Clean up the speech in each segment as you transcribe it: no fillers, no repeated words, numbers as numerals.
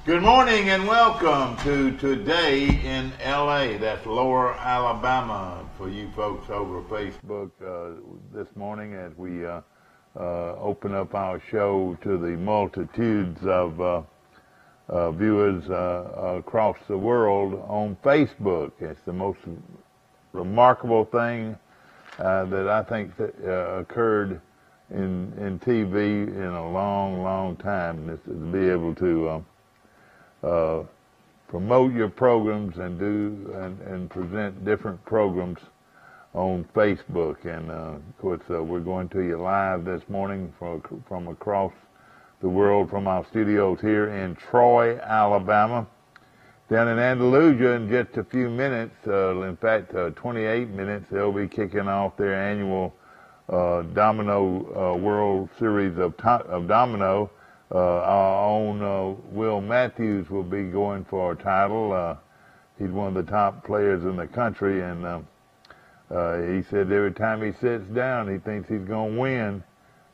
Good morning and welcome to Today in LA. That's Lower Alabama for you folks over Facebook this morning as we open up our show to the multitudes of viewers across the world on Facebook. It's the most remarkable thing that I think occurred in TV in a long, long time. This is to be able to promote your programs and present different programs on Facebook. And of course, we're going to you live this morning from across the world from our studios here in Troy, Alabama. Down in Andalusia in just a few minutes, in fact 28 minutes, they'll be kicking off their annual Domino World Series of Domino. Our own Will Matthews will be going for a title. He's one of the top players in the country, and he said every time he sits down, he thinks he's going to win.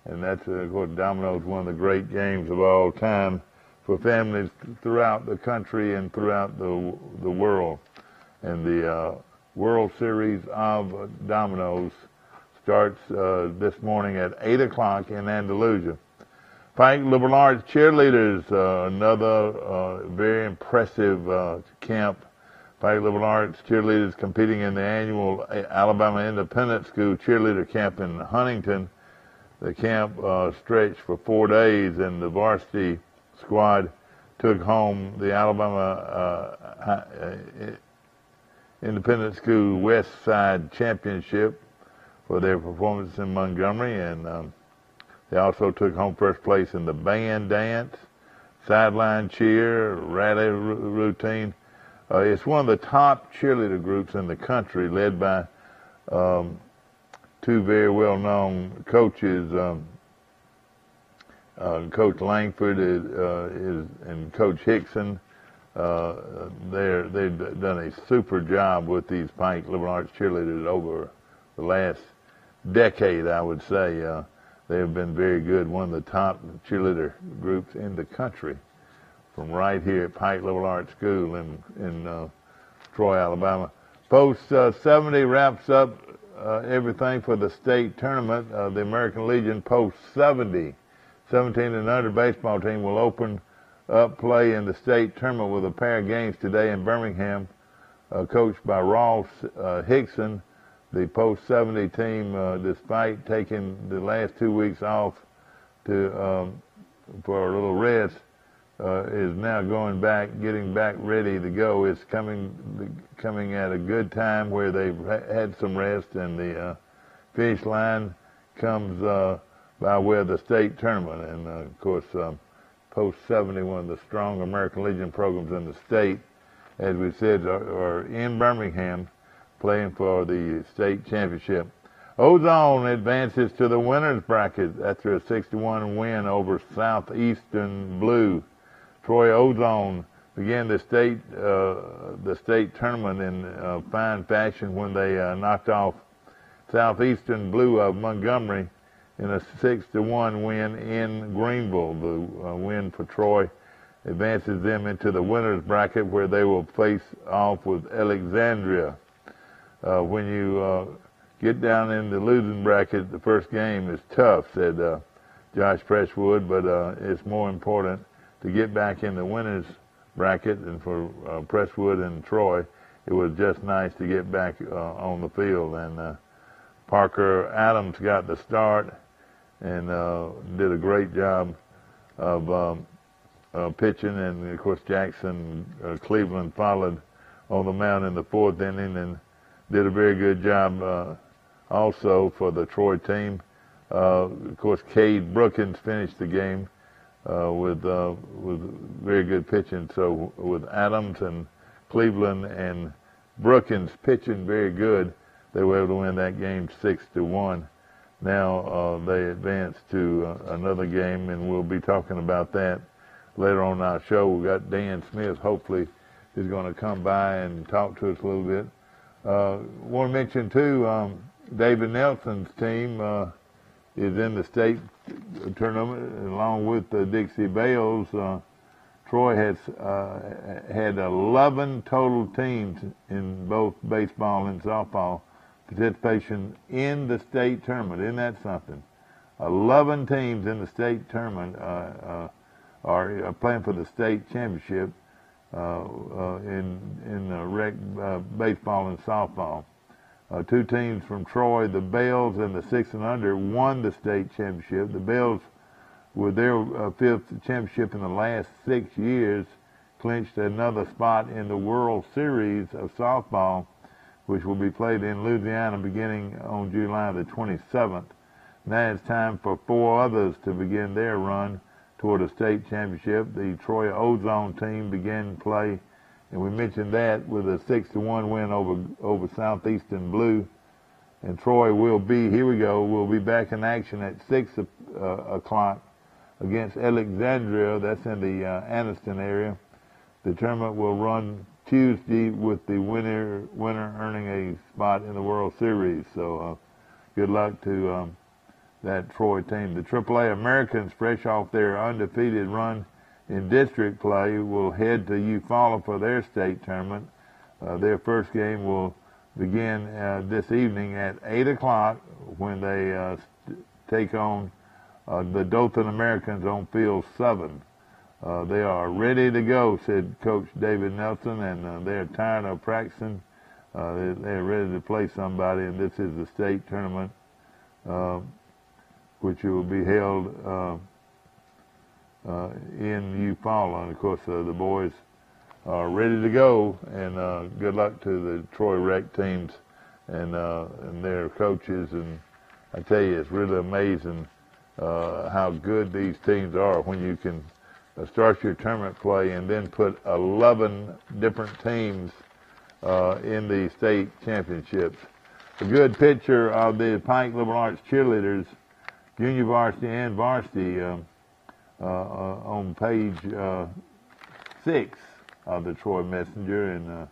And that's, of course, Domino is one of the great games of all time for families throughout the country and throughout the world. And the World Series of Dominoes starts this morning at 8 o'clock in Andalusia. Pike Liberal Arts Cheerleaders, another very impressive camp. Pike Liberal Arts Cheerleaders competing in the annual Alabama Independent School Cheerleader Camp in Huntington. The camp stretched for 4 days, and the varsity squad took home the Alabama Independent School West Side Championship for their performance in Montgomery, and they also took home first place in the band dance, sideline cheer, rally routine. It's one of the top cheerleader groups in the country, led by two very well-known coaches. Coach Langford and Coach Hickson. They've done a super job with these Pike Liberal Arts cheerleaders over the last decade, I would say. They have been very good, one of the top cheerleader groups in the country, from right here at Pike Liberal Arts School in Troy, Alabama. Post 70 wraps up everything for the state tournament. The American Legion Post 70, 17 and under baseball team will open up play in the state tournament with a pair of games today in Birmingham, coached by Ross Hickson. The post 70 team, despite taking the last 2 weeks off for a little rest, is now getting back ready to go. It's coming at a good time where they've had some rest, and the finish line comes by way of the state tournament. And of course, post 70, one of the strong American Legion programs in the state, as we said, are in Birmingham, playing for the state championship. Ozone advances to the winners bracket after a 6-1 win over Southeastern Blue. Troy Ozone began the state tournament in fine fashion when they knocked off Southeastern Blue of Montgomery in a 6-1 win in Greenville. The win for Troy advances them into the winners bracket, where they will face off with Alexandria. When you get down in the losing bracket, the first game is tough, said Josh Presswood, but it's more important to get back in the winners bracket. And for Presswood and Troy, it was just nice to get back on the field. And Parker Adams got the start and did a great job of pitching. And, of course, Jackson Cleveland followed on the mound in the fourth inning and did a very good job also for the Troy team. Of course, Cade Brookins finished the game with very good pitching. So with Adams and Cleveland and Brookins pitching very good, they were able to win that game 6-1. Now they advance to another game, and we'll be talking about that later on in our show. We've got Dan Smith, hopefully, is going to come by and talk to us a little bit. Want to mention, too, David Nelson's team is in the state tournament along with Dixie Bales. Troy has had 11 total teams in both baseball and softball participation in the state tournament. Isn't that something? 11 teams in the state tournament are playing for the state championship in rec baseball and softball. 2 teams from Troy, the Bells and the 6 and under, won the state championship. The Bells, with their 5th championship in the last 6 years, clinched another spot in the World Series of softball, which will be played in Louisiana beginning on July the 27th. Now it's time for 4 others to begin their run toward a state championship. The Troy Ozone team began play, and we mentioned that, with a 6-1 win over Southeastern Blue. And Troy will be, here we go, will be back in action at 6 o'clock against Alexandria. That's in the Anniston area. The tournament will run Tuesday, with the winner earning a spot in the World Series. So good luck to that Troy team. The AAA Americans, fresh off their undefeated run in district play, will head to Eufaula for their state tournament. Their first game will begin this evening at 8 o'clock when they take on the Dothan Americans on Field 7. They are ready to go, said Coach David Nelson, and they're tired of practicing. They're ready to play somebody, and this is the state tournament, which will be held in Eufaula. And of course, the boys are ready to go, and good luck to the Troy Rec teams and their coaches. And I tell you, it's really amazing how good these teams are when you can start your tournament play and then put 11 different teams in the state championships. A good picture of the Pike Liberal Arts cheerleaders, junior varsity and varsity, on page 6 of the Troy Messenger. And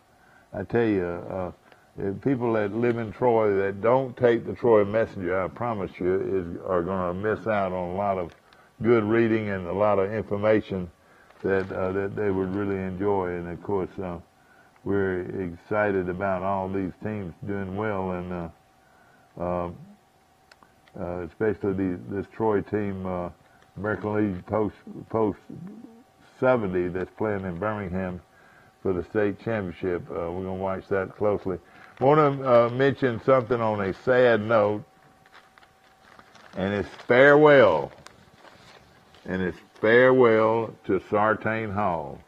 I tell you, people that live in Troy that don't take the Troy Messenger, I promise you, are going to miss out on a lot of good reading and a lot of information that they would really enjoy. And of course, we're excited about all these teams doing well, and especially this Troy team, American League Post 70, that's playing in Birmingham for the state championship. We're going to watch that closely. I want to mention something on a sad note, and it's farewell. And it's farewell to Sartain Hall.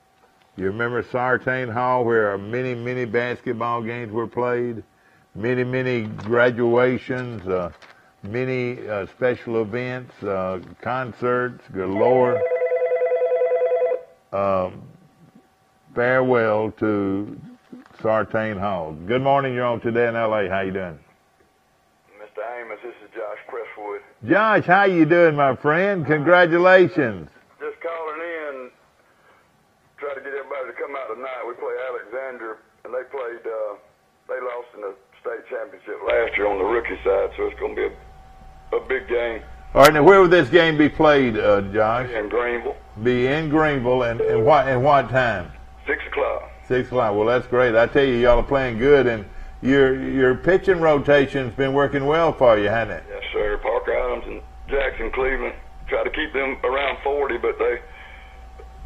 You remember Sartain Hall, where many, many basketball games were played, many, many graduations, many special events, concerts galore. Farewell to Sartain Hall. Good morning. You're on Today in L.A. How you doing? Mr. Amos, this is Josh Presswood. Josh, how you doing, my friend? Congratulations. Just calling in, try to get everybody to come out tonight. We play Alexandria, and they lost in the state championship last year on the rookie side, so it's going to be a big game. All right, now where will this game be played, Josh? In Greenville. Be in Greenville, and what time? 6 o'clock. 6 o'clock. Well, that's great. I tell you, y'all are playing good, and your pitching rotation's been working well for you, hasn't it? Yes, sir. Parker Adams and Jackson Cleveland. Try to keep them around 40, but they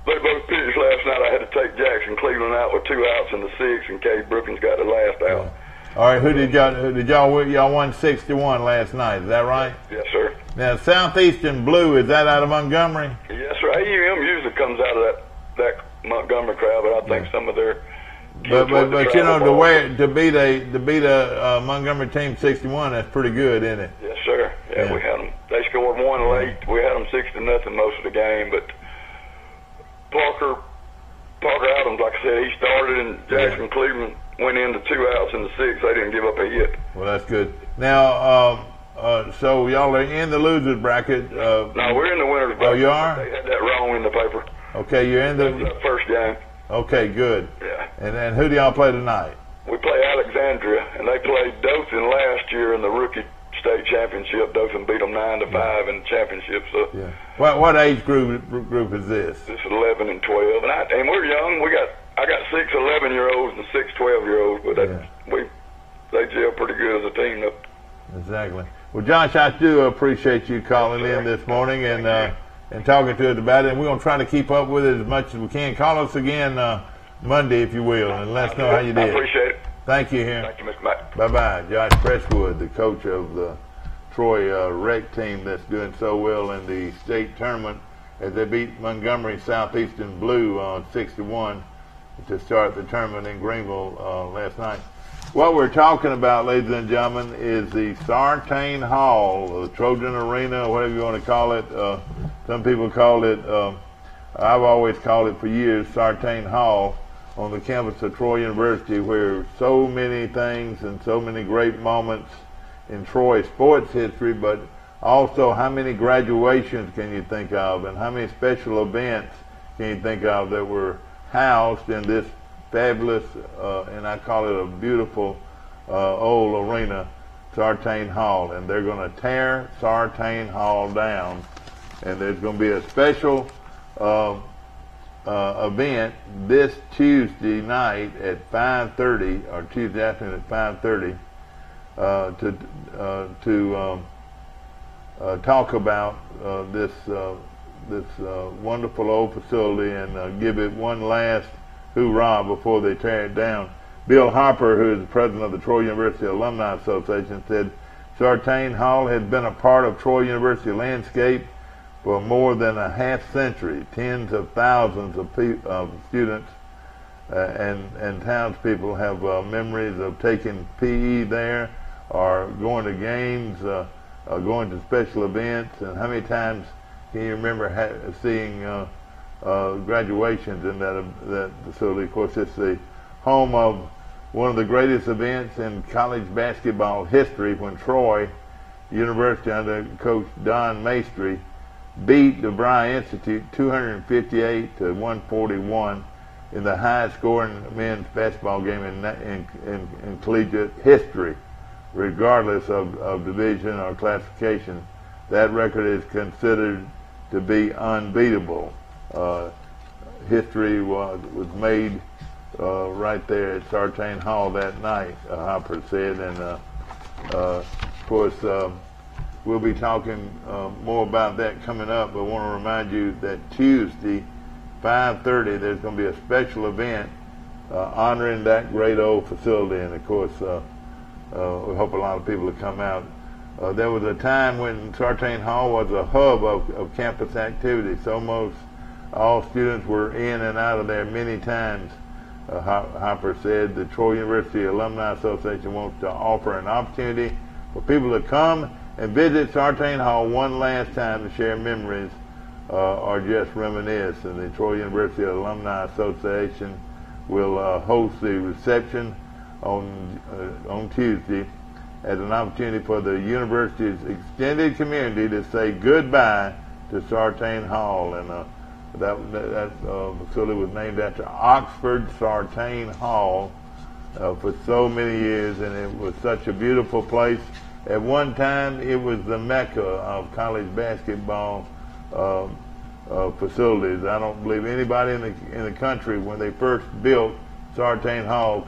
both pitched last night. I had to take Jackson Cleveland out with 2 outs in the 6th, and Cade Brookins got the last out. Yeah. All right, y'all won 6-1 last night, is that right? Yes, sir. Now, Southeastern Blue, is that out of Montgomery? Yes, sir. AUM usually comes out of that Montgomery crowd, but I think some of their but you know, to beat a Montgomery team 61, that's pretty good, isn't it? Yes, sir. Yeah, we had them. They scored 1 late. We had them 6-0 most of the game, but Parker Adams, like I said, he started, and Jackson Cleveland went into 2 outs in the 6th. They didn't give up a hit. Well, that's good. Now, so y'all are in the losers bracket. No, we're in the winners bracket. Oh, you are? They had that wrong in the paper. Okay, you're in the first game. Okay, good. Yeah. And then who do y'all play tonight? We play Alexandria, and they played Dothan last year in the rookie state championship. Dothan beat them 9-5 in the championship. So yeah. What age group is this? This is 11 and 12, and we're young. I got 6 11-year-olds and 6 12-year-olds, but they gel pretty good as a team. Though. Exactly. Well, Josh, I do appreciate you calling in this morning and talking to us about it. And we're going to try to keep up with it as much as we can. Call us again Monday, if you will, and let us know how you did. I appreciate it. Thank you, here. Thank you, Mr. Mack. Bye-bye. Josh Presswood, the coach of the Troy rec team that's doing so well in the state tournament as they beat Montgomery Southeastern Blue on 6-1 to start the tournament in Greenville last night. What we're talking about, ladies and gentlemen, is the Sartain Hall, the Trojan Arena, whatever you want to call it. Some people call it, I've always called it for years, Sartain Hall, on the campus of Troy University, where so many things and so many great moments in Troy sports history, but also how many graduations can you think of and how many special events can you think of that were housed in this fabulous, and I call it a beautiful old arena, Sartain Hall. And they're going to tear Sartain Hall down, and there's going to be a special event this Tuesday night at 5:30, or Tuesday afternoon at 5:30, to talk about this wonderful old facility and give it one last hoorah before they tear it down. Bill Harper, who is the president of the Troy University Alumni Association, said Sartain Hall has been a part of Troy University landscape for more than a half century. Tens of thousands of students and townspeople have memories of taking PE there, or going to games, going to special events. And how many times can you remember seeing graduations in that facility? Of course, it's the home of one of the greatest events in college basketball history, when Troy University under Coach Don Maestri beat the DeVry Institute 258-141 in the highest scoring men's basketball game in collegiate history, regardless of division or classification. That record is considered to be unbeatable. History was made right there at Sartain Hall that night, Hopper said. And of course, we'll be talking more about that coming up, but I want to remind you that Tuesday, 5:30, there's going to be a special event honoring that great old facility. And of course, we hope a lot of people will come out. There was a time when Sartain Hall was a hub of campus activity, so almost all students were in and out of there many times. Hopper said the Troy University Alumni Association wants to offer an opportunity for people to come and visit Sartain Hall one last time to share memories or just reminisce. And the Troy University Alumni Association will host the reception on Tuesday as an opportunity for the university's extended community to say goodbye to Sartain Hall. And that facility was named after Oxford Sartain Hall for so many years, and it was such a beautiful place. At one time, it was the mecca of college basketball facilities. I don't believe anybody in the country, when they first built Sartain Hall,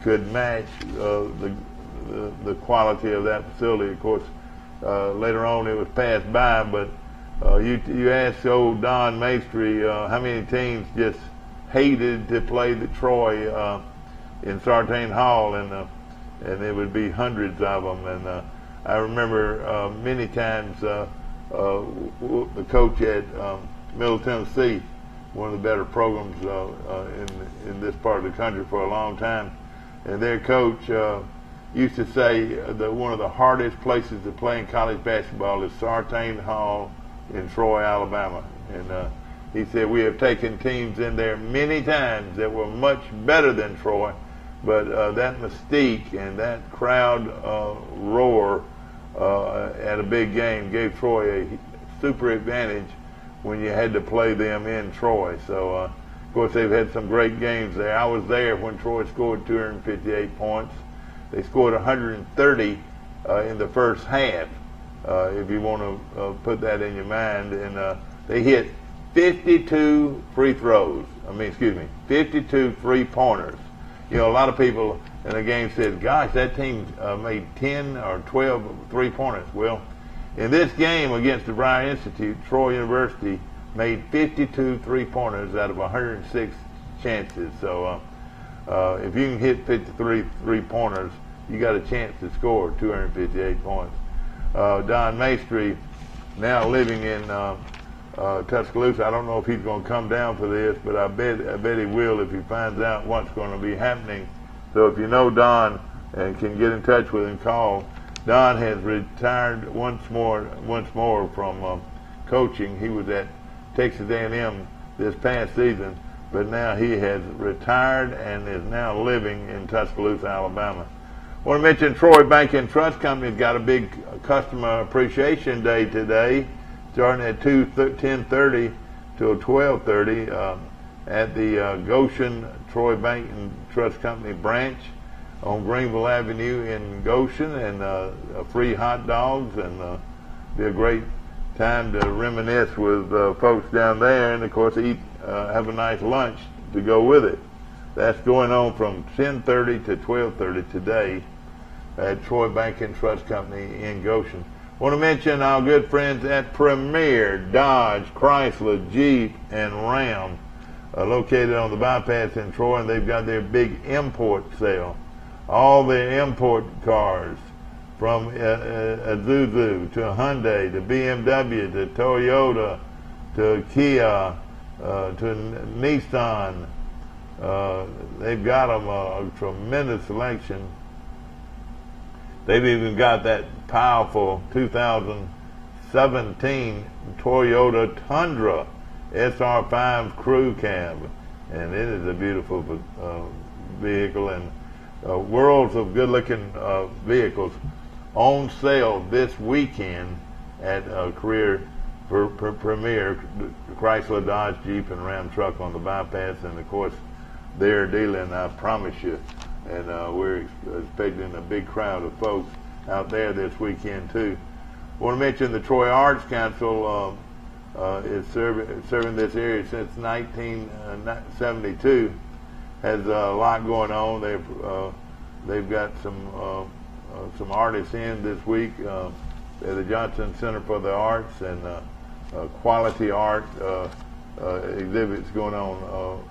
could match the quality of that facility. Of course, later on it was passed by, but you ask old Don Maestri how many teams just hated to play the Troy in Sartain Hall, and it would be hundreds of them. And I remember many times the coach at Middle Tennessee, one of the better programs in this part of the country for a long time, and their coach used to say that one of the hardest places to play in college basketball is Sartain Hall in Troy, Alabama. And he said, we have taken teams in there many times that were much better than Troy, but that mystique and that crowd roar at a big game gave Troy a super advantage when you had to play them in Troy. So, of course, they've had some great games there. I was there when Troy scored 258 points. They scored 130 in the first half. If you want to put that in your mind, and they hit 52 free throws. 52 3-pointers. You know, a lot of people in the game said, gosh, that team made 10 or 12 3-pointers. Well, in this game against the Briar Institute, Troy University made 52 3-pointers out of 106 chances. So if you can hit 53 3-pointers, you got a chance to score 258 points. Don Maestri, now living in Tuscaloosa. I don't know if he's going to come down for this, but I bet he will if he finds out what's going to be happening. So if you know Don and can get in touch with him, call. Don has retired once more from coaching. He was at Texas A&M this past season, but now he has retired and is now living in Tuscaloosa, Alabama. I want to mention Troy Bank and Trust Company's got a big customer appreciation day today, starting at 10:30 till 12:30 at the Goshen Troy Bank and Trust Company branch on Greenville Avenue in Goshen, and free hot dogs, and be a great time to reminisce with folks down there, and of course have a nice lunch to go with it. That's going on from 10:30 to 12:30 today at Troy Bank and Trust Company in Goshen. I want to mention our good friends at Premier Dodge, Chrysler, Jeep, and Ram, located on the bypass in Troy, and they've got their big import sale. All their import cars, from Isuzu to Hyundai to BMW to Toyota to Kia to Nissan. They've got them a tremendous selection. They've even got that powerful 2017 Toyota Tundra SR5 crew cab, and it is a beautiful vehicle, and worlds of good-looking vehicles on sale this weekend at Premier Chrysler, Dodge, Jeep, and Ram truck on the bypass, and of course they're dealing, I promise you, and we're expecting a big crowd of folks out there this weekend too. I want to mention the Troy Arts Council is serving this area since 1972. Has a lot going on. They've got some artists in this week at the Johnson Center for the Arts, and quality art exhibits going on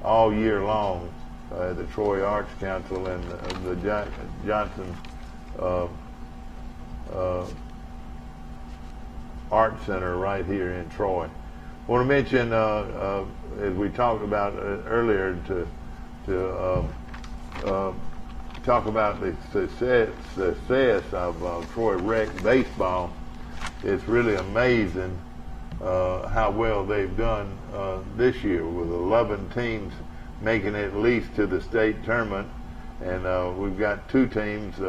all year long at the Troy Arts Council and the Johnson Art Center right here in Troy. I want to mention, as we talked about earlier, to talk about the success of Troy Rec baseball. It's really amazing how well they've done this year, with 11 teams making it at least to the state tournament, and we've got 2 teams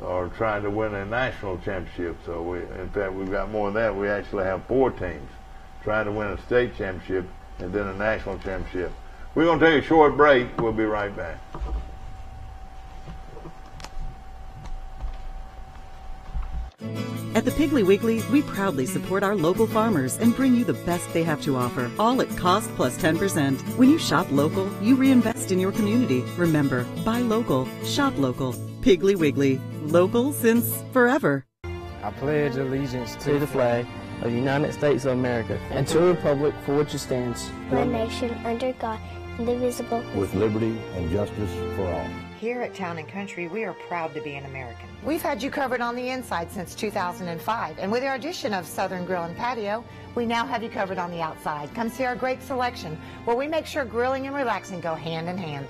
are trying to win a national championship. So in fact, we've got more than that. We actually have 4 teams trying to win a state championship and then a national championship. We're going to take a short break. We'll be right back. At the Piggly Wiggly, we proudly support our local farmers and bring you the best they have to offer, all at cost plus 10%. When you shop local, you reinvest in your community. Remember, buy local, shop local. Piggly Wiggly, local since forever. I pledge allegiance to the flag of the United States of America and to the republic for which it stands, one nation under God, indivisible, with liberty and justice for all. Here at Town & Country, we are proud to be an American. We've had you covered on the inside since 2005, and with our addition of Southern Grill and Patio, we now have you covered on the outside. Come see our great selection, where we make sure grilling and relaxing go hand in hand.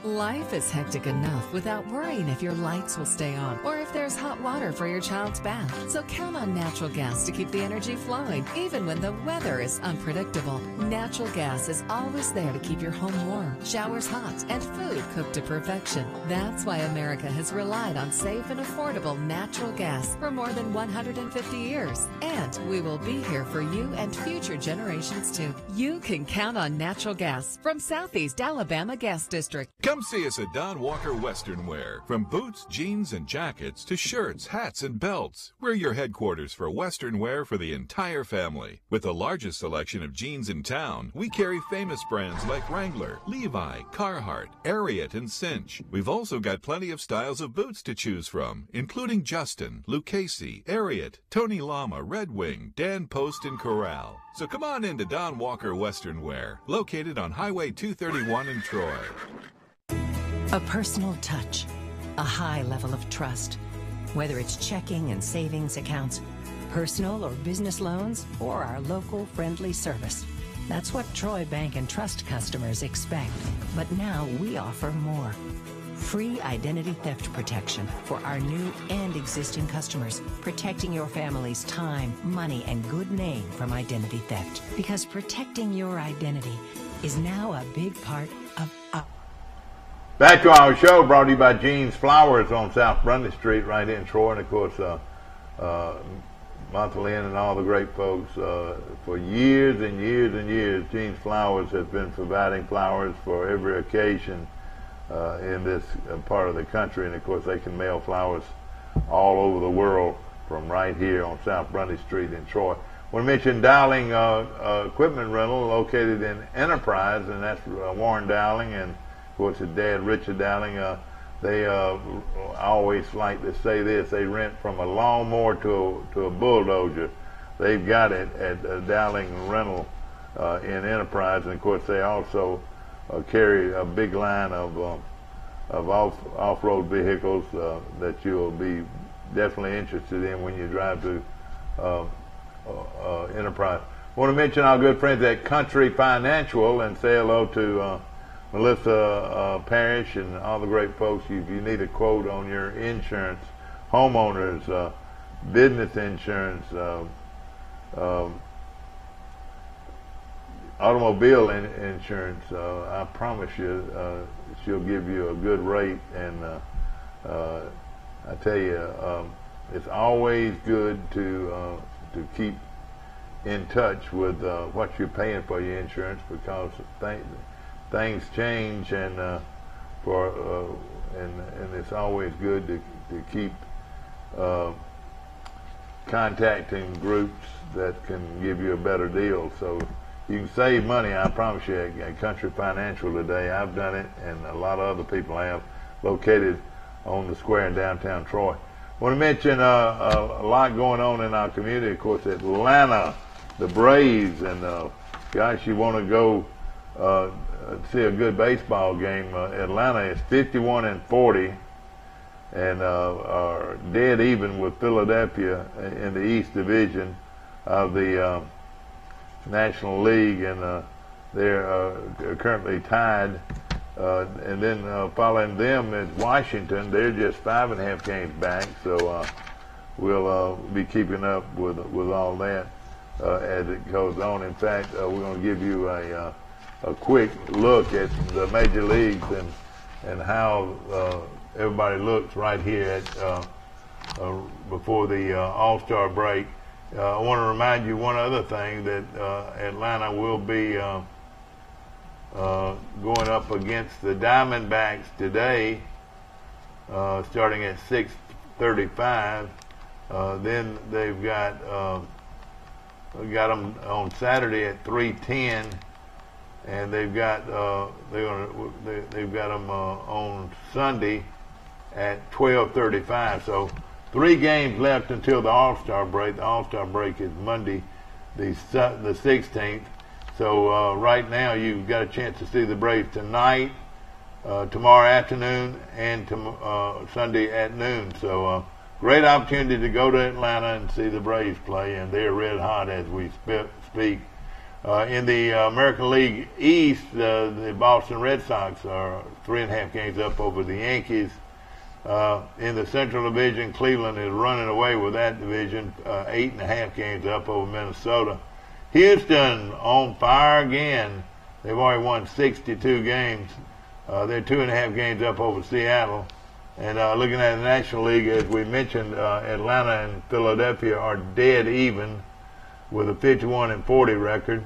Life is hectic enough without worrying if your lights will stay on or if there's hot water for your child's bath. So count on natural gas to keep the energy flowing, even when the weather is unpredictable. Natural gas is always there to keep your home warm, showers hot, and food cooked to perfection. That's why America has relied on safe and affordable natural gas for more than 150 years. And we will be here for you and future generations too. You can count on natural gas from Southeast Alabama Gas District. Come see us at Don Walker Western Wear. From boots, jeans, and jackets to shirts, hats, and belts, we're your headquarters for Western wear for the entire family. With the largest selection of jeans in town, we carry famous brands like Wrangler, Levi, Carhartt, Ariat, and Cinch. We've also got plenty of styles of boots to choose from, including Justin, Lucchese, Ariat, Tony Lama, Red Wing, Dan Post, and Corral. So come on into Don Walker Western Wear, located on Highway 231 in Troy. A personal touch, a high level of trust. Whether it's checking and savings accounts, personal or business loans, or our local friendly service. That's what Troy Bank and Trust customers expect. But now we offer more. Free identity theft protection for our new and existing customers, protecting your family's time, money, and good name from identity theft. Because protecting your identity is now a big part of our... Back to our show, brought to you by Jean's Flowers on South Grundy Street, right in Troy. And, of course, Martha Lynn and all the great folks, for years and years and years, Jean's Flowers has been providing flowers for every occasion in this part of the country. And, of course, they can mail flowers all over the world from right here on South Grundy Street in Troy. We mentioned Dowling Equipment Rental, located in Enterprise, and that's Warren Dowling and, of course, his dad, Richard Dowling. They always like to say this: they rent from a lawnmower to a bulldozer. They've got it at Dowling Rental in Enterprise, and of course, they also carry a big line of off-road vehicles that you'll be definitely interested in when you drive to Enterprise. I want to mention our good friends at Country Financial and say hello to Melissa Parrish and all the great folks. If you need a quote on your insurance, homeowners, business insurance, automobile insurance, I promise you she'll give you a good rate. And I tell you, it's always good to keep in touch with what you're paying for your insurance, because things change, and and it's always good to keep contacting groups that can give you a better deal. So you can save money, I promise you, at Country Financial today. I've done it, and a lot of other people have, located on the square in downtown Troy. I want to mention a lot going on in our community. Of course, Atlanta, the Braves, and gosh, you want to go see a good baseball game. Atlanta is 51-40 and are dead even with Philadelphia in the East Division of the National League, and they're currently tied. And then following them is Washington. They're just 5.5 games back, so we'll be keeping up with all that as it goes on. In fact, we're going to give you a quick look at the major leagues and how everybody looks right here at before the All-Star break. I want to remind you one other thing, that Atlanta will be going up against the Diamondbacks today, starting at 6:35. Then they've got them on Saturday at 3:10, and they've got them on Sunday at 12:35. So 3 games left until the All-Star break. The All-Star break is Monday, the 16th. So right now you've got a chance to see the Braves tonight, tomorrow afternoon, and Sunday at noon. So great opportunity to go to Atlanta and see the Braves play, and they're red hot as we speak. In the American League East, the Boston Red Sox are 3.5 games up over the Yankees. In the Central Division, Cleveland is running away with that division, 8.5 games up over Minnesota. Houston on fire again. They've already won 62 games. They're 2.5 games up over Seattle. And looking at the National League, as we mentioned, Atlanta and Philadelphia are dead even with a 51-40 record.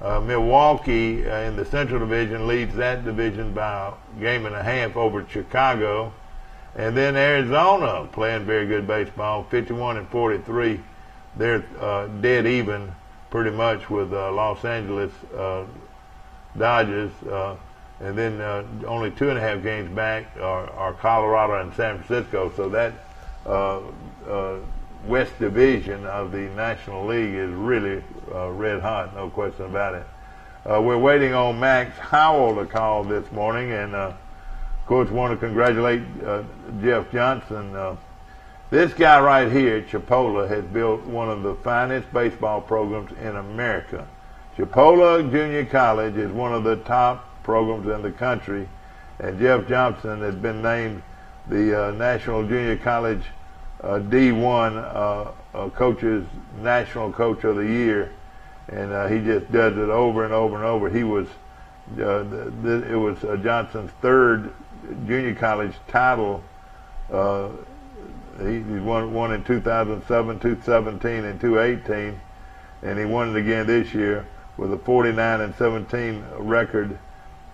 Milwaukee in the Central Division leads that division by a game and a half over Chicago. And then Arizona playing very good baseball, 51-43. They're dead even pretty much with Los Angeles Dodgers. And then only 2.5 games back are Colorado and San Francisco. So that West Division of the National League is really red hot, no question about it. We're waiting on Max Howell to call this morning, and of course want to congratulate Jeff Johnson. This guy right here, Chipola, has built one of the finest baseball programs in America. Chipola Junior College is one of the top programs in the country, and Jeff Johnson has been named the National Junior College D1 coaches National Coach of the Year, and he just does it over and over and over. He was it was Johnson's third junior college title. He won in 2007, 2017, and 2018, and he won it again this year with a 49-17 record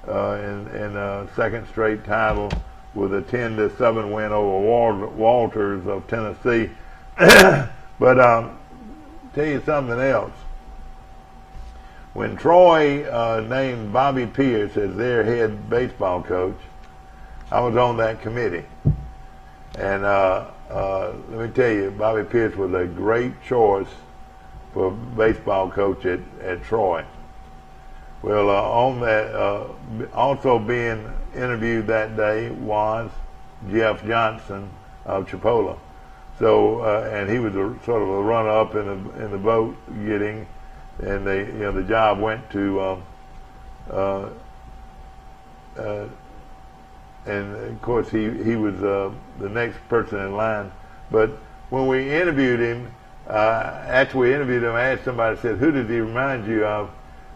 in second straight title, with a 10-7 win over Walters of Tennessee. But tell you something else. When Troy named Bobby Pierce as their head baseball coach, I was on that committee. And let me tell you, Bobby Pierce was a great choice for baseball coach at Troy. Well, on that, also being interviewed that day was Jeff Johnson of Chipola. So, and he was sort of a runner-up in the vote getting, and the job went to, and of course he was the next person in line. But when we interviewed him, after we interviewed him, I asked somebody, said, "Who does he remind you of?"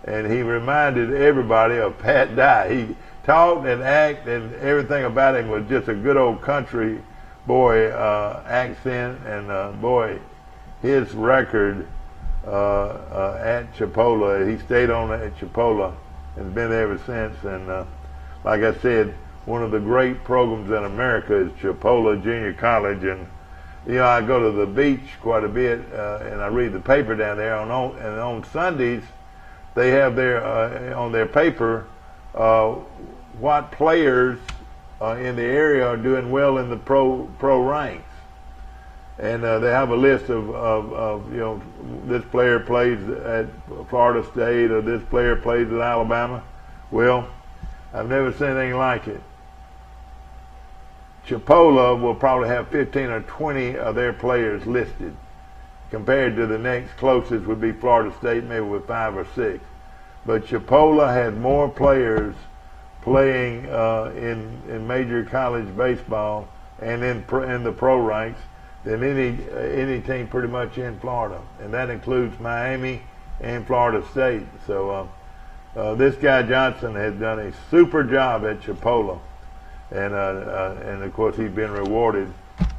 And he reminded everybody of Pat Dye. He talked and acted, and everything about him was just a good old country boy accent. And boy, his record at Chipola, he stayed on at Chipola and been there ever since. And like I said, one of the great programs in America is Chipola Junior College. And I go to the beach quite a bit, and I read the paper down there. And on Sundays, they have on their paper what players in the area are doing well in the pro ranks, and they have a list of this player plays at Florida State or this player plays at Alabama. Well, I've never seen anything like it. Chipola will probably have 15 or 20 of their players listed, compared to the next closest would be Florida State, maybe with 5 or 6. But Chipola had more players playing in major college baseball and in the pro ranks than any team pretty much in Florida, and that includes Miami and Florida State. So this guy Johnson has done a super job at Chipola, and of course he's been rewarded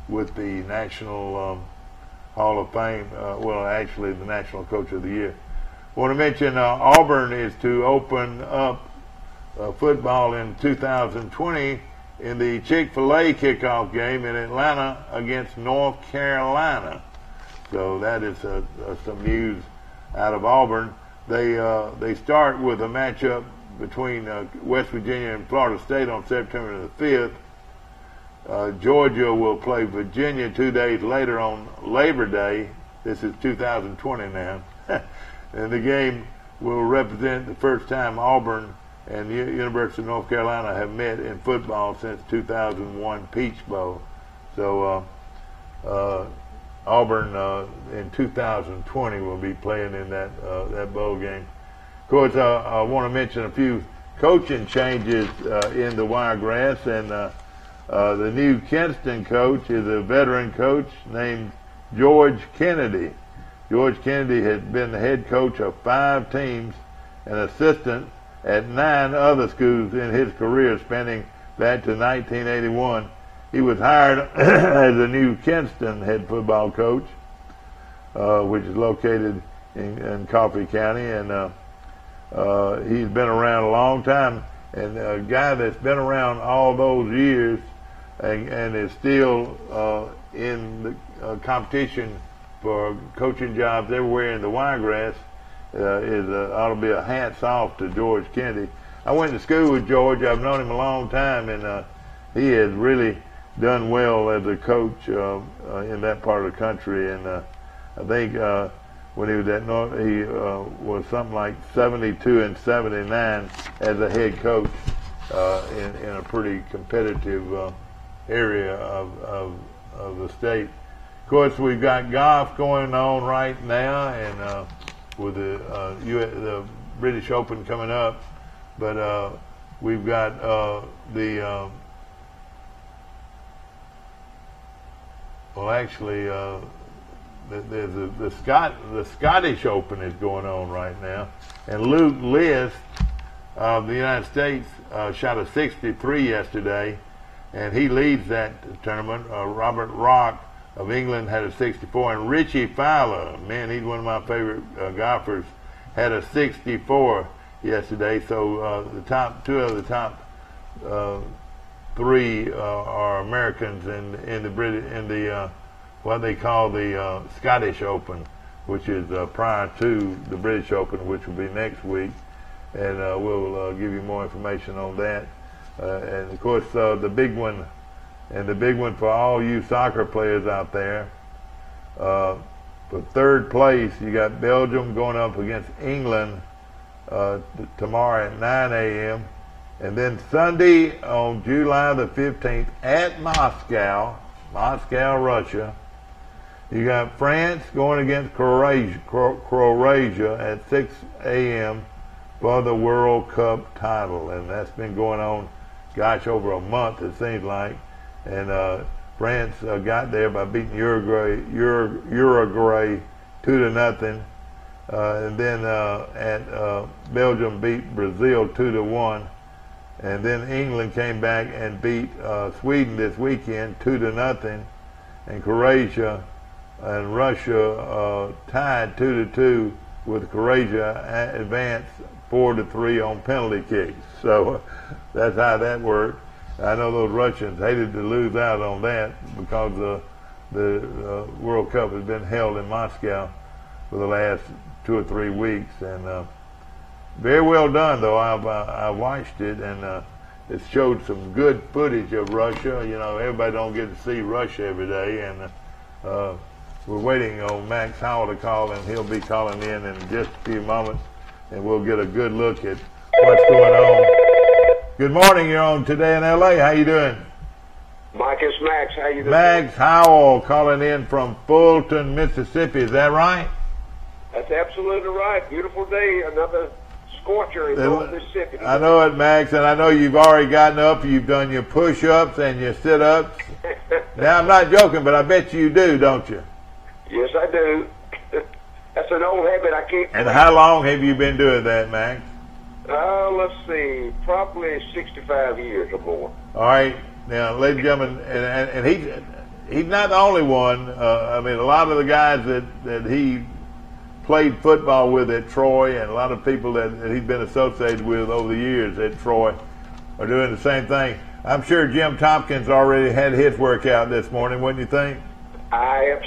with the National Hall of Fame, well, actually the National Coach of the Year. I want to mention Auburn is to open up football in 2020 in the Chick-fil-A kickoff game in Atlanta against North Carolina. So that is some news out of Auburn. They start with a matchup between West Virginia and Florida State on September the 5th. Georgia will play Virginia 2 days later on Labor Day. This is 2020 now. And the game will represent the first time Auburn and the University of North Carolina have met in football since 2001 Peach Bowl. So Auburn in 2020 will be playing in that bowl game. Of course, I want to mention a few coaching changes in the Wiregrass, and The new Kinston coach is a veteran coach named George Kennedy. George Kennedy had been the head coach of 5 teams and assistant at 9 other schools in his career, spanning back to 1981. He was hired as the new Kinston head football coach, which is located in Coffee County, and he's been around a long time, and a guy that's been around all those years and is still in the competition for coaching jobs everywhere in the Wiregrass ought to be a hats off to George Kennedy. I went to school with George. I've known him a long time, and he has really done well as a coach in that part of the country. And I think when he was at North, he was something like 72 and 79 as a head coach in a pretty competitive area of the state. Of course, we've got golf going on right now, and with the British Open coming up, but we've got there's the Scottish Open is going on right now, and Luke List of the United States shot a 63 yesterday, and he leads that tournament. Robert Rock of England had a 64, and Richie Fowler, man, he's one of my favorite golfers, had a 64 yesterday. So the top 2 of the top 3 are Americans in the what they call the Scottish Open, which is prior to the British Open, which will be next week, and we'll give you more information on that. And of course, the big one for all you soccer players out there, for 3rd place, you got Belgium going up against England tomorrow at 9 a.m. And then Sunday on July the 15th at Moscow, Russia, you got France going against Croatia at 6 a.m. for the World Cup title. And that's been going on, gosh, over a month, it seems like. And France got there by beating Uruguay 2-0. And then Belgium beat Brazil 2-1. And then England came back and beat Sweden this weekend 2-0. And Croatia and Russia tied 2-2 with Croatia advanced 4-3 on penalty kicks. So that's how that worked. I know those Russians hated to lose out on that because the World Cup has been held in Moscow for the last 2 or 3 weeks, and very well done though. I watched it, and it showed some good footage of Russia. You know, everybody don't get to see Russia every day, and we're waiting on Max Howell to call, and he'll be calling in just a few moments, and we'll get a good look at what's going on. Good morning, you're on Today in L.A. How you doing? Mike, it's Max. How you doing? Max Howell calling in from Fulton, Mississippi. Is that right? That's absolutely right. Beautiful day. Another scorcher in North Mississippi. I know it, Max, and I know you've already gotten up. You've done your push-ups and your sit-ups. Now, I'm not joking, but I bet you do, don't you? Yes, I do. That's an old habit I can't. And how long have you been doing that, Max? Let's see, probably 65 years or more. All right. Now, ladies and gentlemen, and he's not the only one. I mean, a lot of the guys that he played football with at Troy, and a lot of people that he's been associated with over the years at Troy are doing the same thing. I'm sure Jim Tompkins already had his workout this morning, wouldn't you think? I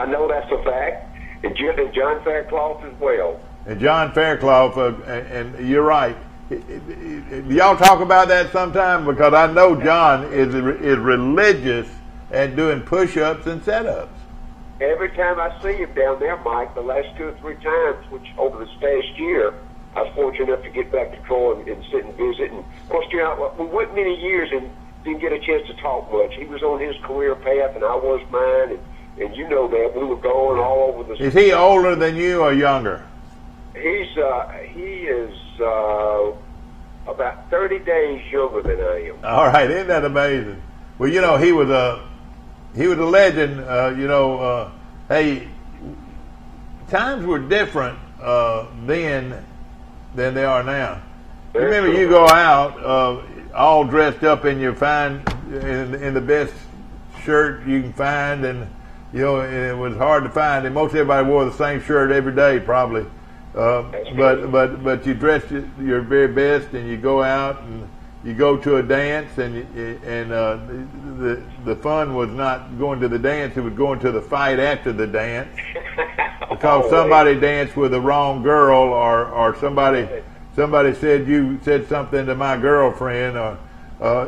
know that's a fact. And John Faircloth as well. And John Faircloth, and you're right. Y'all talk about that sometime, because I know John is religious at doing push-ups and set-ups. Every time I see him down there, Mike, the last 2 or 3 times, which over this past year, I was fortunate enough to get back to Troy and sit and visit. And of course, you know, we went many years and didn't get a chance to talk much. He was on his career path, and I was mine. And you know that we were going all over the. Is he older than you or younger? He is about 30 days younger than I am. All right, isn't that amazing? Well, you know, he was a legend. Hey, times were different then than they are now. Remember, you go out all dressed up in your fine, in the best shirt you can find, and you know, and it was hard to find. And most everybody wore the same shirt every day, probably. But you dressed your very best, and you go out and you go to a dance, and the fun was not going to the dance; it was going to the fight after the dance, because somebody danced with the wrong girl, or somebody said you said something to my girlfriend, or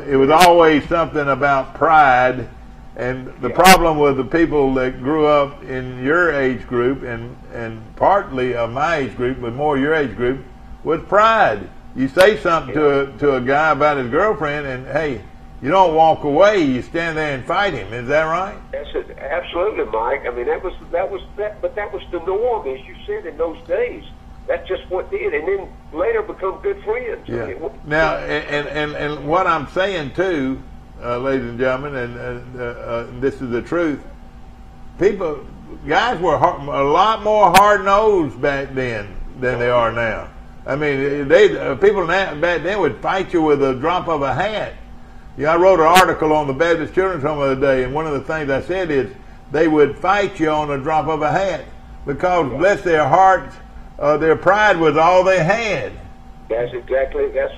it was always something about pride. And the problem with the people that grew up in your age group, and partly of my age group, but more your age group, was pride. You say something to a guy about his girlfriend, and hey, you don't walk away. You stand there and fight him. Is that right? That's it. Absolutely, Mike. I mean, that was the norm, as you said, in those days. That's just what did, and then later become good friends. Yeah. Now, and what I'm saying too, ladies and gentlemen, and this is the truth. Guys were a lot more hard nosed back then than they are now. I mean, people back then would fight you with a drop of a hat. I wrote an article on the Baptist Children's Home the other day, and one of the things I said is they would fight you on a drop of a hat because, bless their hearts, their pride was all they had. That's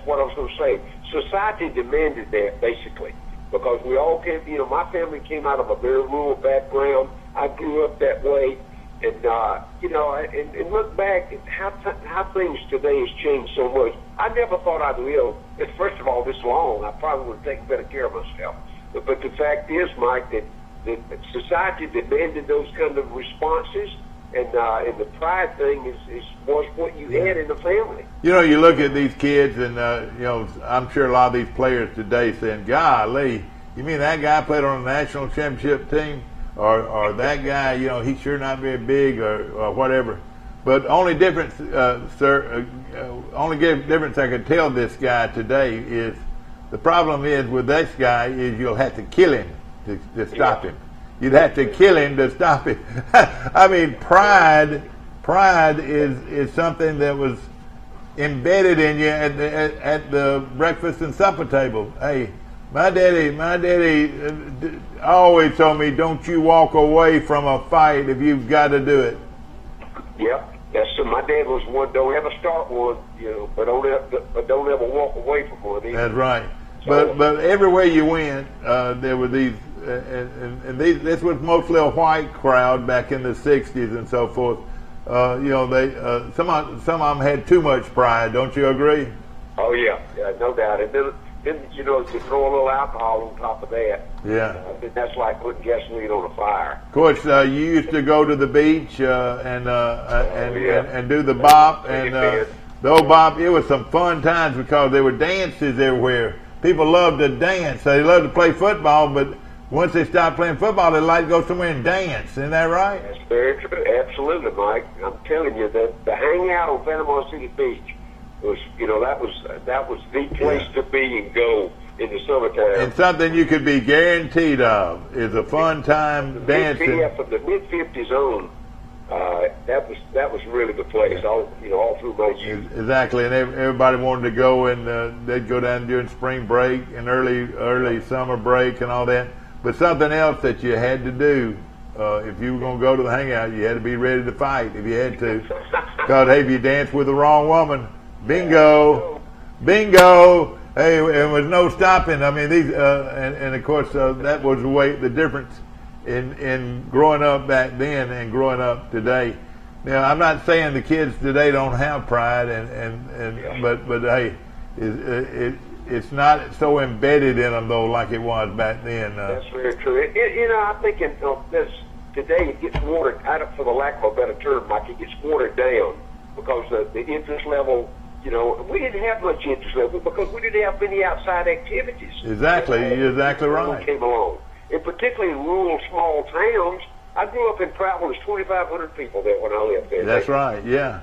what I was going to say. Society demanded that, basically, because we all came, my family came out of a very rural background. I grew up that way. And, and look back at how things today has changed so much. I never thought I'd live, first of all, this long. I probably would have taken better care of myself. But the fact is, Mike, that society demanded those kind of responses, and the pride thing was what you had in the family. You look at these kids, and, I'm sure a lot of these players today saying, golly, you mean that guy played on a national championship team? Or that guy, he's sure not very big, or whatever. But only difference, only difference I could tell this guy today is the problem is with this guy is you'll have to kill him to stop him. You'd have to kill him to stop him. I mean, pride is something that was embedded in you at the breakfast and supper table. Hey. My daddy always told me, don't you walk away from a fight if you've got to do it. Yep. My dad was one, don't ever start one, but don't ever walk away from one either. That's right. So, but everywhere you went, there were these, and this was mostly a white crowd back in the 60s and so forth. Some of them had too much pride, don't you agree? Oh, yeah, no doubt. And then you throw a little alcohol on top of that. Yeah. That's like putting gasoline on a fire. Of course, you used to go to the beach and do the bop. And the old bop, it was some fun times because there were dances everywhere. People loved to dance. They loved to play football, but once they stopped playing football, they'd like to go somewhere and dance. Isn't that right? That's very true. Absolutely, Mike. I'm telling you, that the hangout on Panama City Beach was, that was the place to be and go in the summertime. And something you could be guaranteed of is a fun time dancing. From the mid-50s on, that was really the place. All through my youth. Exactly, and everybody wanted to go, and they'd go down during spring break and early summer break and all that. But something else that you had to do. If you were going to go to the hangout, you had to be ready to fight if you had to. Because, hey, if you danced with the wrong woman, bingo. Hey, and with no stopping. I mean, these, and of course, that was the difference in growing up back then and growing up today. Now, I'm not saying the kids today don't have pride, but hey, it's not so embedded in them though like it was back then. That's very true. I think today it gets watered, for the lack of a better term, Mike, it gets watered down because the interest level. We didn't have much interest level because we didn't have many outside activities. Exactly, you're exactly right. Came along, and particularly in rural small towns. I grew up in Prattville. There's 2,500 people there when I lived there. That's right, yeah.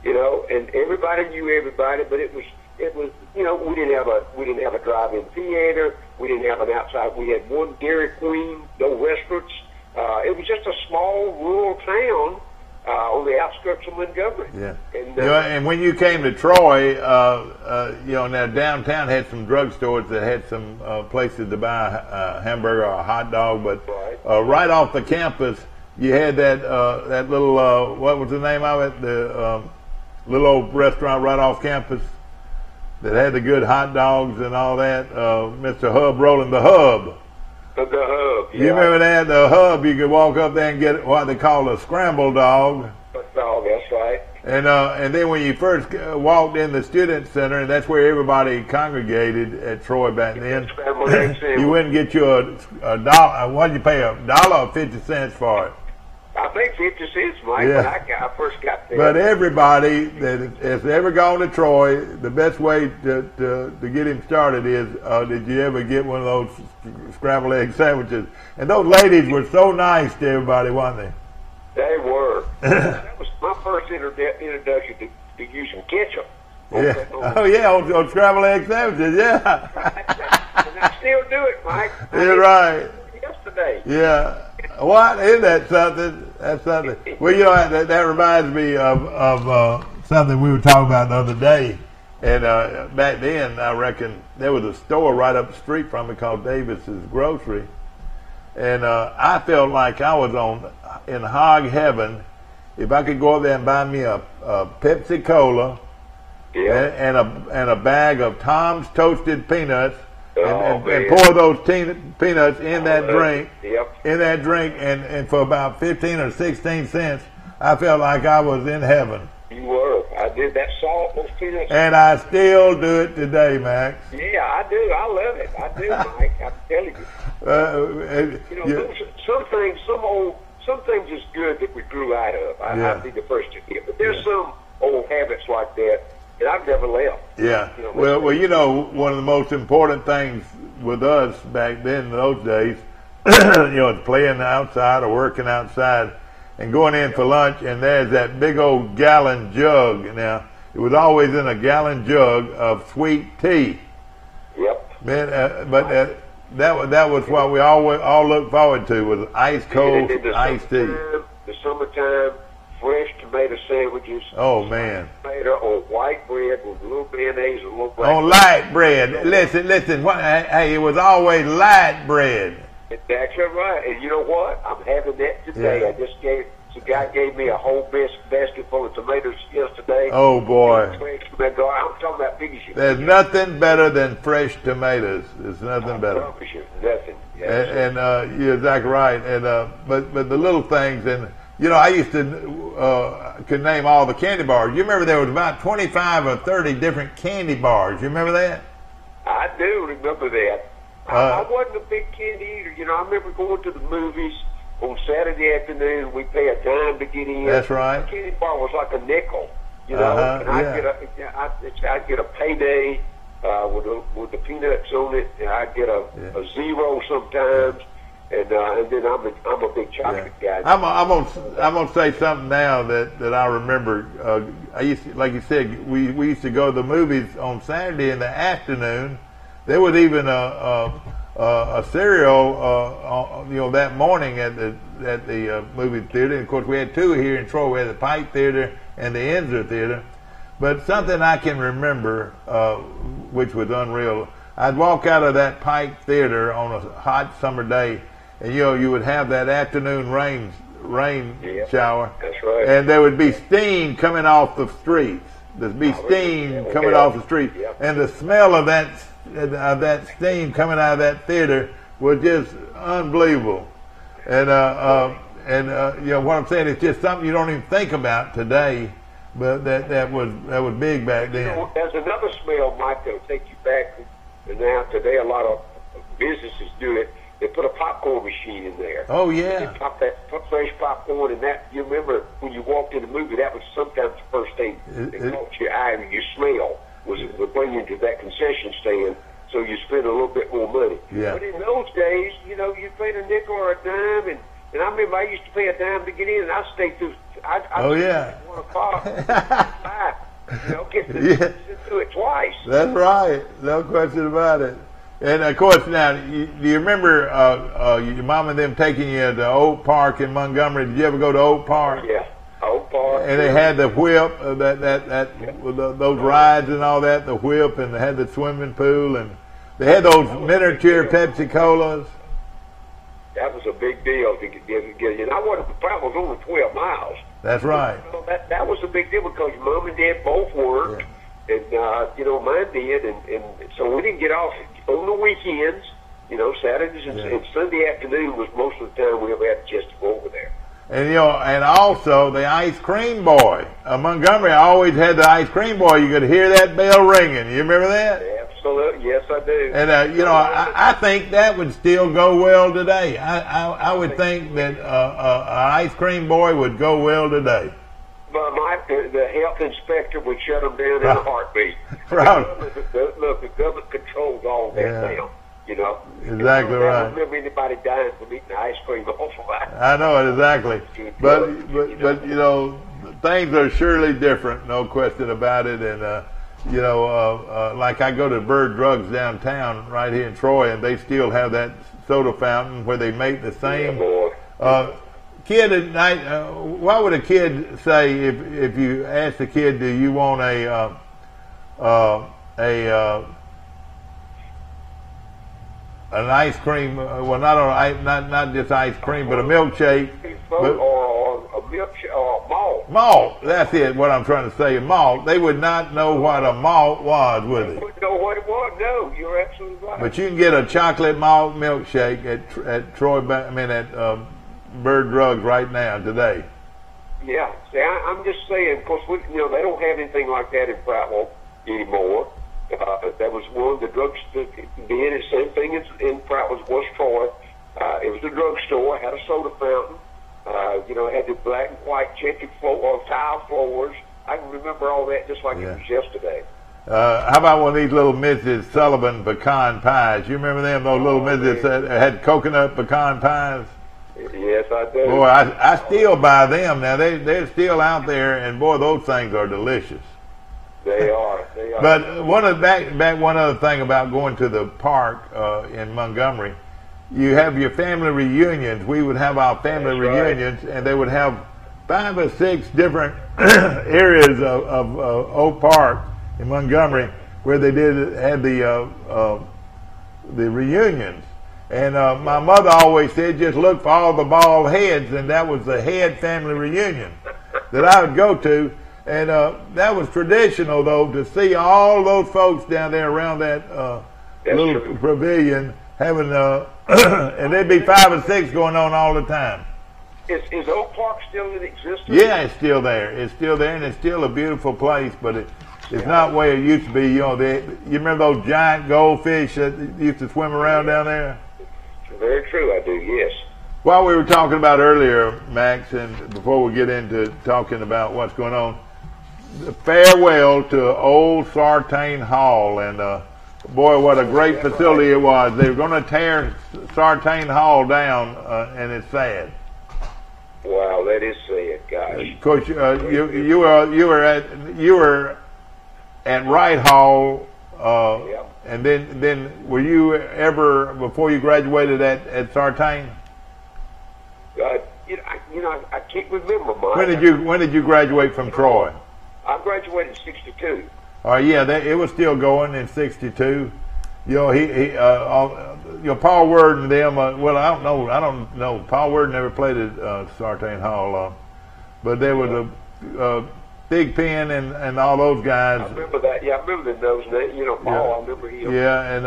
And everybody knew everybody, but it was we didn't have a drive-in theater. We didn't have an outside. We had one Dairy Queen, no restaurants. It was just a small rural town on the outskirts of Montgomery. Yeah. And, and when you came to Troy, now downtown had some drugstores that had some places to buy a hamburger or a hot dog, but right off the campus, you had that little, what was the name of it? The little old restaurant right off campus that had the good hot dogs and all that. Mr. Hub Rolling, the Hub. The Hub, yeah. You remember that? The Hub, you could walk up there and get what they call a scrambled dog. Dog, that's right. And then when you first walked in the student center, and that's where everybody congregated at Troy back then, you wouldn't get you a dollar. What did you pay, $1 or 50 cents for it? I think 50 cents, Mike, Yeah. when I first got there. But everybody that has ever gone to Troy, the best way to get him started is, did you ever get one of those scrambled egg sandwiches? And those ladies were so nice to everybody, weren't they? They were. That was my first introduction to using ketchup. Yeah. Oh, yeah, on scrambled egg sandwiches, yeah. And I still do it, Mike. You're right. Yesterday. Yeah. What? Isn't that something? That's something. Well, you know, that reminds me of something we were talking about the other day. And back then, I reckon, there was a store right up the street from me called Davis's Grocery. And I felt like I was in hog heaven if I could go up there and buy me a Pepsi Cola and a bag of Tom's Toasted Peanuts and pour those peanuts in that drink. In that drink, and for about 15 or 16 cents, I felt like I was in heaven. You were. I did that salt, those peanuts. And I still do it today, Max. Yeah, I do. I love it. I do, Mike. I'm telling you. Some things is good that we grew out of. I'd be the first to admit. But there's some old habits like that that I've never left. Yeah. Well, you know, one of the most important things with us back then in those days, is playing outside or working outside and going in for lunch, and there's that big old gallon jug. Now, it was always in a gallon jug of sweet tea. Yep. Man, that was what we all looked forward to, was ice cold iced tea. The summertime, fresh tomato sandwiches. Oh, man. Tomato on white bread with a little mayonnaise and a little black. On light bread. Listen. Hey, it was always light bread. That's right. And you know what? I'm having that today. Yeah. The guy gave me a whole basket full of tomatoes yesterday. Oh, boy. I'm talking about big shit. There's nothing better than fresh tomatoes. There's nothing better. Nothing. And you're exactly right. And but the little things, and I used to could name all the candy bars. You remember there was about 25 or 30 different candy bars. You remember that? I do remember that. I wasn't a big candy eater. I remember going to the movies on Saturday afternoon. We pay a dime to get in. That's right. The candy bar was like a nickel. And I'd get a payday with the peanuts on it, and I'd get a zero sometimes. And then I'm a big chocolate guy. I'm gonna say something now that I remember. I used to, like you said, we used to go to the movies on Saturday in the afternoon. There was even a cereal, that morning at the movie theater. And of course, we had two here in Troy. We had the Pike Theater and the Ensor Theater. But something I can remember, which was unreal. I'd walk out of that Pike Theater on a hot summer day, and you would have that afternoon rain shower. That's right. And there would be steam coming off the streets. There'd be steam coming off the street, and the smell of that steam coming out of that theater was just unbelievable. And what I'm saying is just something you don't even think about today, but that was big back then. There's another smell, Mike, that'll take you back. And now today, a lot of businesses do it. They put a popcorn machine in there. Oh, yeah. They pop fresh popcorn, and that, you remember when you walked in the movie, that was sometimes the first thing that caught your eye and your smell was bring you to that concession stand, so you spend a little bit more money. Yeah. But in those days, you paid a nickel or a dime, and I remember I used to pay a dime to get in, and I stayed through. I'd stay 1 o'clock. Get to do it twice. That's right. No question about it. And of course, now, do you remember your mom and them taking you to Oak Park in Montgomery? Did you ever go to Oak Park? Yeah, Oak Park. And they had the whip, those rides and all that, the whip, and they had the swimming pool, and they had those miniature Pepsi Colas. That was a big deal to get you. And I was only 12 miles. That's right. That was a big deal because Mom and Dad both worked, and mine did, and so we didn't get off on the weekends. Saturdays and Sunday afternoon was most of the time we ever had a chance to go over there. And and also the ice cream boy. Montgomery always had the ice cream boy. You could hear that bell ringing. You remember that? Absolutely, yes, I do. And I think that would still go well today. I would think that an ice cream boy would go well today. But the health inspector would shut them down in a heartbeat. Right. Look, the government controls all that now. Exactly right. I don't remember anybody dying from eating ice cream all the time. I know it exactly. But things are surely different, no question about it. And like I go to Bird Drugs downtown right here in Troy, and they still have that soda fountain where they make the same. Kid at night. What would a kid say if you ask the kid, do you want an ice cream? Well, not just ice cream, but a milkshake. Or a milkshake or a malt. Malt. That's it. What I'm trying to say. Malt. They would not know what a malt was, would they? They wouldn't know what it was. No, you're absolutely right. But you can get a chocolate malt milkshake at Bird Drugs right now today. Yeah. See, I'm just saying. Of course, they don't have anything like that in Prattville anymore. That was one of the drugs that did the same thing in Prattville was Troy. It was a drugstore, had a soda fountain. It had the black and white checkered tile floors. I can remember all that just like it was yesterday. How about one of these little Mrs. Sullivan pecan pies? You remember them? Those little Mrs. that had coconut pecan pies? Yes, I do. Boy, I still buy them now. They're still out there, and boy, those things are delicious. They are. But one other thing about going to the park in Montgomery, you have your family reunions. We would have our family reunions, and they would have 5 or 6 different areas of Oak Park in Montgomery where they had the reunions. And my mother always said, just look for all the bald heads, and that was the head family reunion that I would go to. And that was traditional, though, to see all those folks down there around that little pavilion having, and there'd be 5 or 6 going on all the time. Is Oak Park still in existence? Yeah, it's still there. It's still there, and it's still a beautiful place, but it's not where it used to be. You remember those giant goldfish that used to swim around down there? Very true, I do, yes. While we were talking about earlier, Max, and before we get into talking about what's going on, farewell to old Sartain Hall, and boy, what a great facility it was. They were going to tear Sartain Hall down, and it's sad. Wow, that is sad, gosh. Of course, you were at Wright Hall, and then were you ever before you graduated at Sartain? I can't remember, Mike. When did you graduate from Troy? I graduated in '62. Oh yeah, it was still going in '62. Paul Word and them. Well, I don't know. Paul Word never played at Sartain Hall, but there was a Big Pen and all those guys. I remember that. Yeah, I remember those names. Paul. I remember him. Yeah, and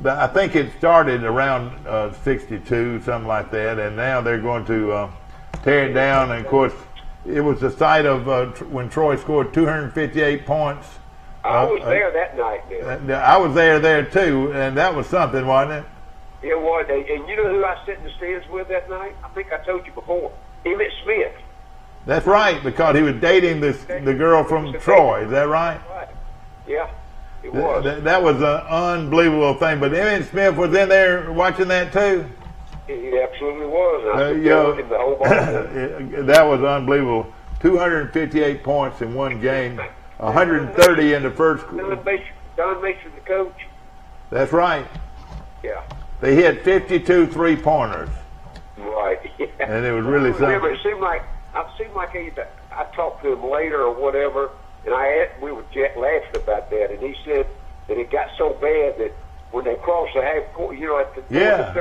I think it started around '62, something like that, and now they're going to tear it down. And of course, it was the site of when Troy scored 258 points. I was there that night, man. I was there too, and that was something, wasn't it? It was. And you know who I sat in the stands with that night? I think I told you before. Emmett Smith. That's right, because he was dating the girl from Troy. Is that right? Right. Yeah. It was. That was an unbelievable thing. But Emmett Smith was in there watching that too. He absolutely was. I the whole ball. That was unbelievable. 258 points in one game. 130 in the first. Don Mason, the coach. That's right. Yeah. They hit 52 three-pointers. Right. Yeah. And it was really something. Remember, it seemed like I talked to him later or whatever, and we were laughing about that, and he said that it got so bad that when they crossed the half court, you know, at the third,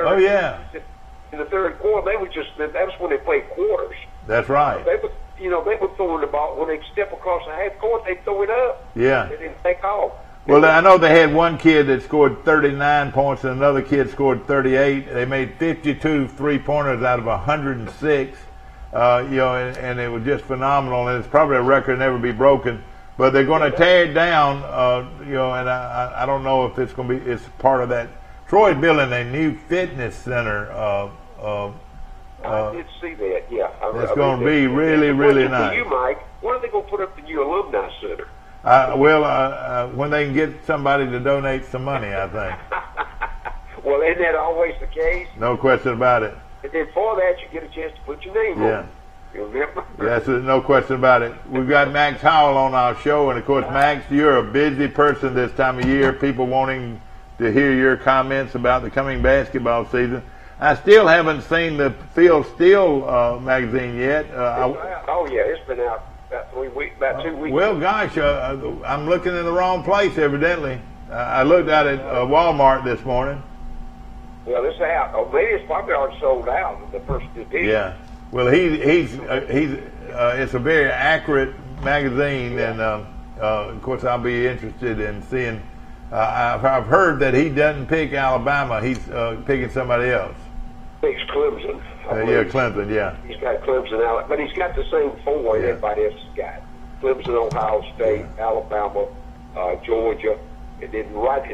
in the third quarter, that was when they played quarters. That's right. They were throwing the ball when they step across the half court, they throw it up. Yeah. They didn't take off. Well, I know they had one kid that scored 39 points and another kid scored 38. They made 52 three-pointers out of 106. And it was just phenomenal, and it's probably a record never be broken. But they're going to tear it down, and I don't know if it's going to be. It's part of that. Troy's building a new fitness center. I did see that. Yeah, it's going to be really, really nice. For you, Mike, when are they going to put up the new alumni center? When they can get somebody to donate some money, I think. Well, isn't that always the case? No question about it. And then for that, you get a chance to put your name on it. You remember? Yes, no question about it. We've got Max Howell on our show, and of course, Max, you're a busy person this time of year. People wanting to hear your comments about the coming basketball season. I still haven't seen the Phil Steele magazine yet. It's been out about 2 weeks. Well, gosh, I'm looking in the wrong place, evidently. I looked at it at Walmart this morning. Well, it's out. Oh, maybe it's probably already sold out. The first edition. Yeah. Well, it's a very accurate magazine, and of course, I'll be interested in seeing. I've heard that he doesn't pick Alabama; he's picking somebody else. Picks Clemson. Clemson. Yeah. He's got Clemson, but he's got the same four everybody else has got: Clemson, Ohio State, Alabama, Georgia, and then right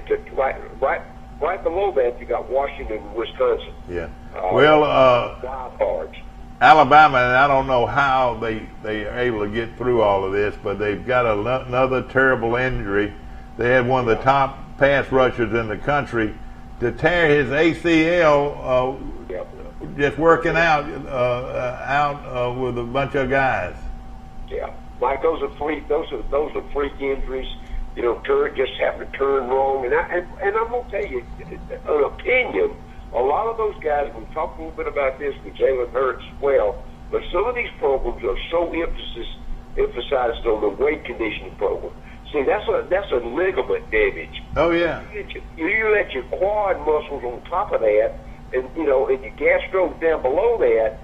below that, you got Washington and Wisconsin. Yeah. Wild cards. Alabama, and I don't know how they are able to get through all of this, but they've got another terrible injury. They had one of the top pass rushers in the country to tear his ACL just working out with a bunch of guys. Yeah, Mike, those are freak injuries. You know, just happen to turn wrong, and I'm gonna tell you an opinion. A lot of those guys, we talked a little bit about this with Jalen Hurts as well, but some of these programs are so emphasized on the weight conditioning program. See, that's a ligament damage. Oh yeah. You let your quad muscles on top of that, and and your gastro down below that.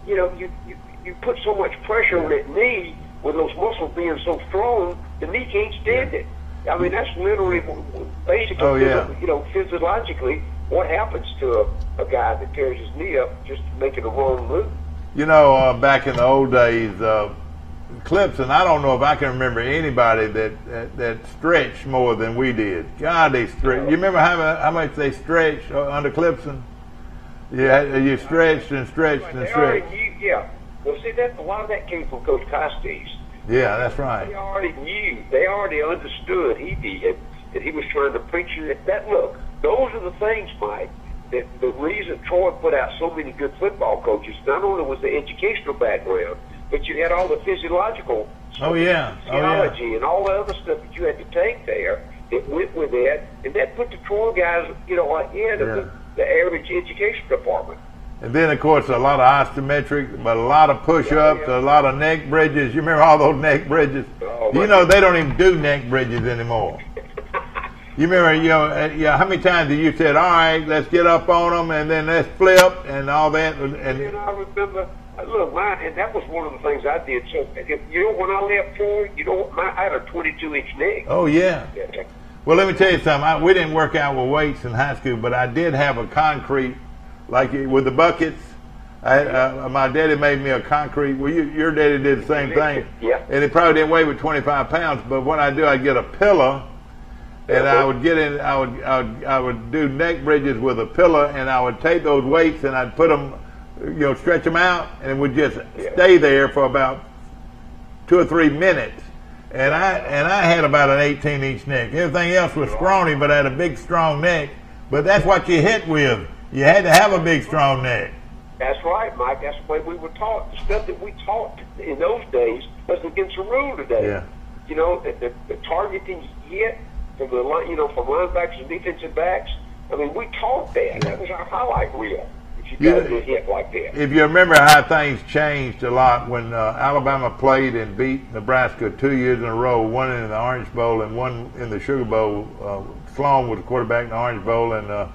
You put so much pressure on that knee with those muscles being so strong, the knee can't stand it. I mean, that's literally basically, physiologically, what happens to a guy that tears his knee up just making a wrong move. Back in the old days, Clemson, I don't know if I can remember anybody that stretched more than we did. God, they stretched. You remember how much they stretched under Clemson? Yeah, you stretched and stretched and stretched. Well, see, a lot of that came from Coach Costes. Yeah, that's right. They already knew. They already understood. He did that. He was trying to preach that. Look, those are the things, Mike. That the reason Troy put out so many good football coaches not only was the educational background, but you had all the physiological physiology and all the other stuff that you had to take there that went with that, and that put the Troy guys, ahead of the average education department. And then, of course, a lot of isometric, but a lot of push-ups, a lot of neck bridges. You remember all those neck bridges? They don't even do neck bridges anymore. You remember, how many times have you said, all right, let's get up on them, and then let's flip, and all that? And I remember, look, and that was one of the things I did. So, when I left Troy, I had a 22-inch neck. Oh, yeah. Well, let me tell you something. We didn't work out with weights in high school, but I did have a concrete, like with the buckets. My daddy made me a concrete. Well, your daddy did the same thing. Yeah. And it probably didn't weigh with 25 pounds. But what I do, I'd get a pillow, and I would get in. I would do neck bridges with a pillow, and I would take those weights and I'd put them, stretch them out, and it would just stay there for about 2 or 3 minutes. And I had about an 18-inch neck. Everything else was scrawny, but I had a big, strong neck. But that's what you hit with. You had to have a big, strong neck. That's right, Mike. That's the way we were taught. The stuff that we taught in those days was against the rule today. Yeah. The target that you hit, from linebackers and defensive backs. I mean, we taught that. That was our highlight reel. If you got a hit like that. If you remember how things changed a lot when Alabama played and beat Nebraska 2 years in a row, one in the Orange Bowl and one in the Sugar Bowl. Sloan was the quarterback in the Orange Bowl, and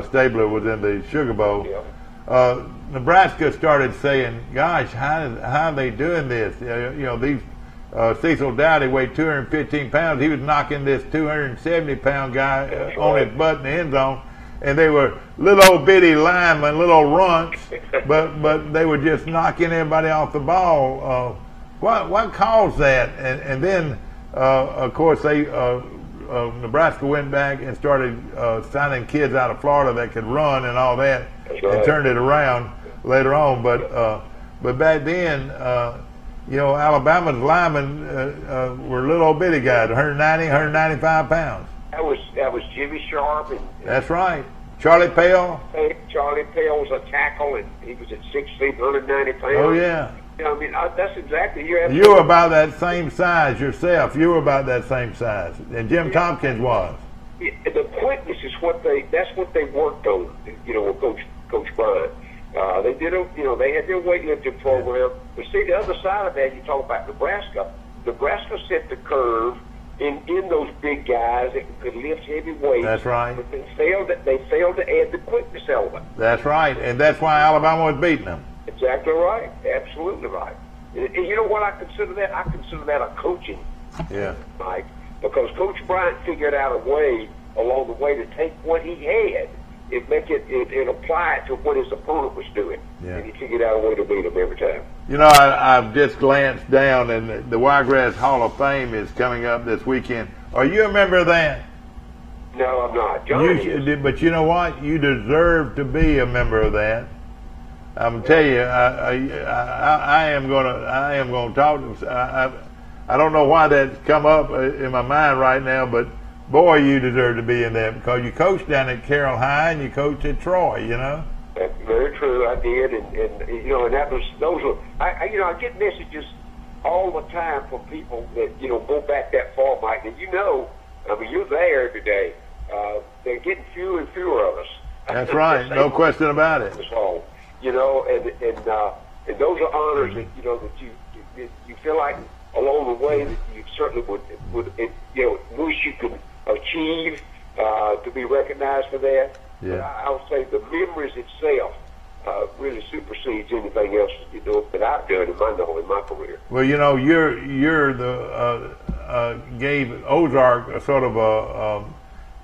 Stabler was in the Sugar Bowl. Yeah. Nebraska started saying, "Gosh, how are they doing this? These Cecil Dowdy weighed 215 pounds. He was knocking this 270-pound guy on his butt in the end zone." And they were little old bitty linemen, little old runts, but they were just knocking everybody off the ball. What caused that? And then, of course, Nebraska went back and started signing kids out of Florida that could run and all that, and turned it around later on. But back then, Alabama's linemen were little old bitty guys, 190, 195 pounds. That was Jimmy Sharp. That's right. Charlie Pell. Charlie Pell was a tackle, and he was at 6 feet, 190 pounds. Oh, yeah. I mean, that's exactly. You were about that same size yourself. You were about that same size. And Jim Tompkins was. Yeah, the quickness is that's what they worked on, with Coach Bryant. They did, they had their weightlifting program. But see, the other side of that, you talk about Nebraska. Nebraska set the curve in those big guys that could lift heavy weights. That's right. But they failed to add the quickness element. That's right, and that's why Alabama was beating them. Exactly right. Absolutely right. And you know what I consider that? I consider that a coaching, Mike, because Coach Bryant figured out a way along the way to take what he had and make it and apply it to what his opponent was doing. Yeah. And he figured out a way to beat him every time. I've just glanced down, and the Wiregrass Hall of Fame is coming up this weekend. Are you a member of that? No, I'm not. John but you know what? You deserve to be a member of that. I'm gonna tell you, I am gonna talk. I don't know why that's come up in my mind right now, but boy, you deserve to be in that because you coached down at Carroll High and you coached at Troy. That's very true. I did, and that was those were. I get messages all the time from people that go back that far, Mike. And I mean, you're there every day. They're getting fewer and fewer of us. That's right, no question about it. And those are honors that you feel like along the way that you certainly would wish you could achieve to be recognized for that. Yeah. But I would say the memories itself really supersedes anything else that I've done in my career. Well, you're the gave Ozark a sort of a.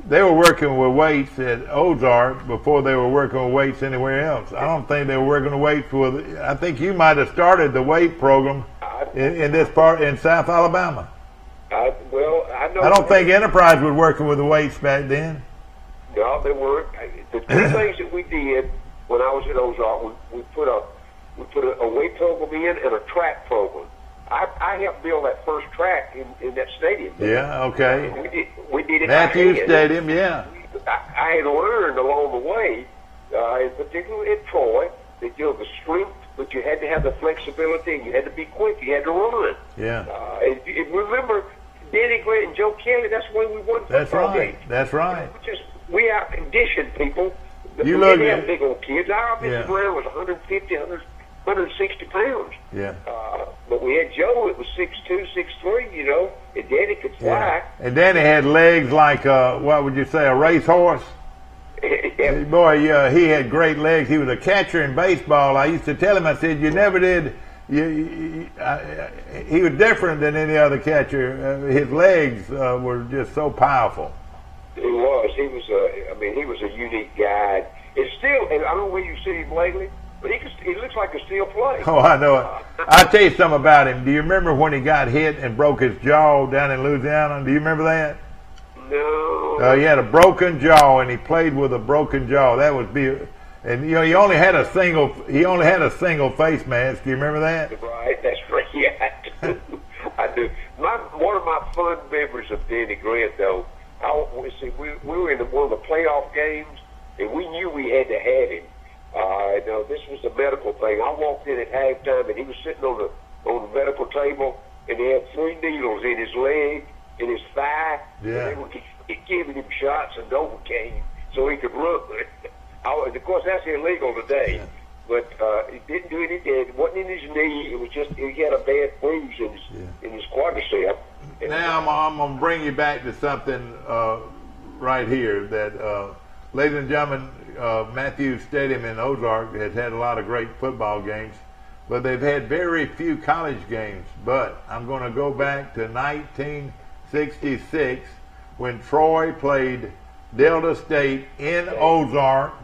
They were working with weights at Ozark before they were working with weights anywhere else. I don't think they were working with weights I think you might have started the weight program in this part in South Alabama. I know. I don't think Enterprise was working with the weights back then. No, they weren't. The two things that we did when I was at Ozark, we put a weight program in and a track program. I helped build that first track in that stadium. Yeah, okay. We did it. Matthews Stadium, yeah. I had learned along the way, in particular at Troy, that the strength, but you had to have the flexibility, and you had to be quick. You had to run. Yeah. And remember, Danny Grant and Joe Kelly. That's when we won. That's right. That's right. We out conditioned people. We didn't have big old kids. Our offensive line was 150, 160 pounds. Yeah. But we had Joe. It was 6'2", 6'3", and Danny could fly. Yeah. And Danny had legs like what would you say, a racehorse? Yeah. Boy, he had great legs. He was a catcher in baseball. I used to tell him, I said, you never did. He was different than any other catcher. His legs were just so powerful. He was. He was a unique guy. And I don't know where you've seen him lately, but he looks like he still play. Oh, I know it. I'll tell you something about him. Do you remember when he got hit and broke his jaw down in Louisiana? Do you remember that? No. He had a broken jaw, and he played with a broken jaw. That was and he only had a single face mask. Do you remember that? Right. That's right. Yeah, I do. One of my fun memories of Danny Grant, though. We were in one of the playoff games, and we knew we had to have him. This was a medical thing. I walked in at halftime, and he was sitting on the medical table, and he had 3 needles in his leg, in his thigh. Yeah. giving him shots and Novocaine so he could run. Of course, that's illegal today. Yeah. But it didn't do any damage. It wasn't in his knee. It was just he had a bad bruise in his quadricep. Now I'm going to bring you back to something right here that, ladies and gentlemen, Matthews Stadium in Ozark has had a lot of great football games, but they've had very few college games. But I'm going to go back to 1966 when Troy played Delta State in Ozark.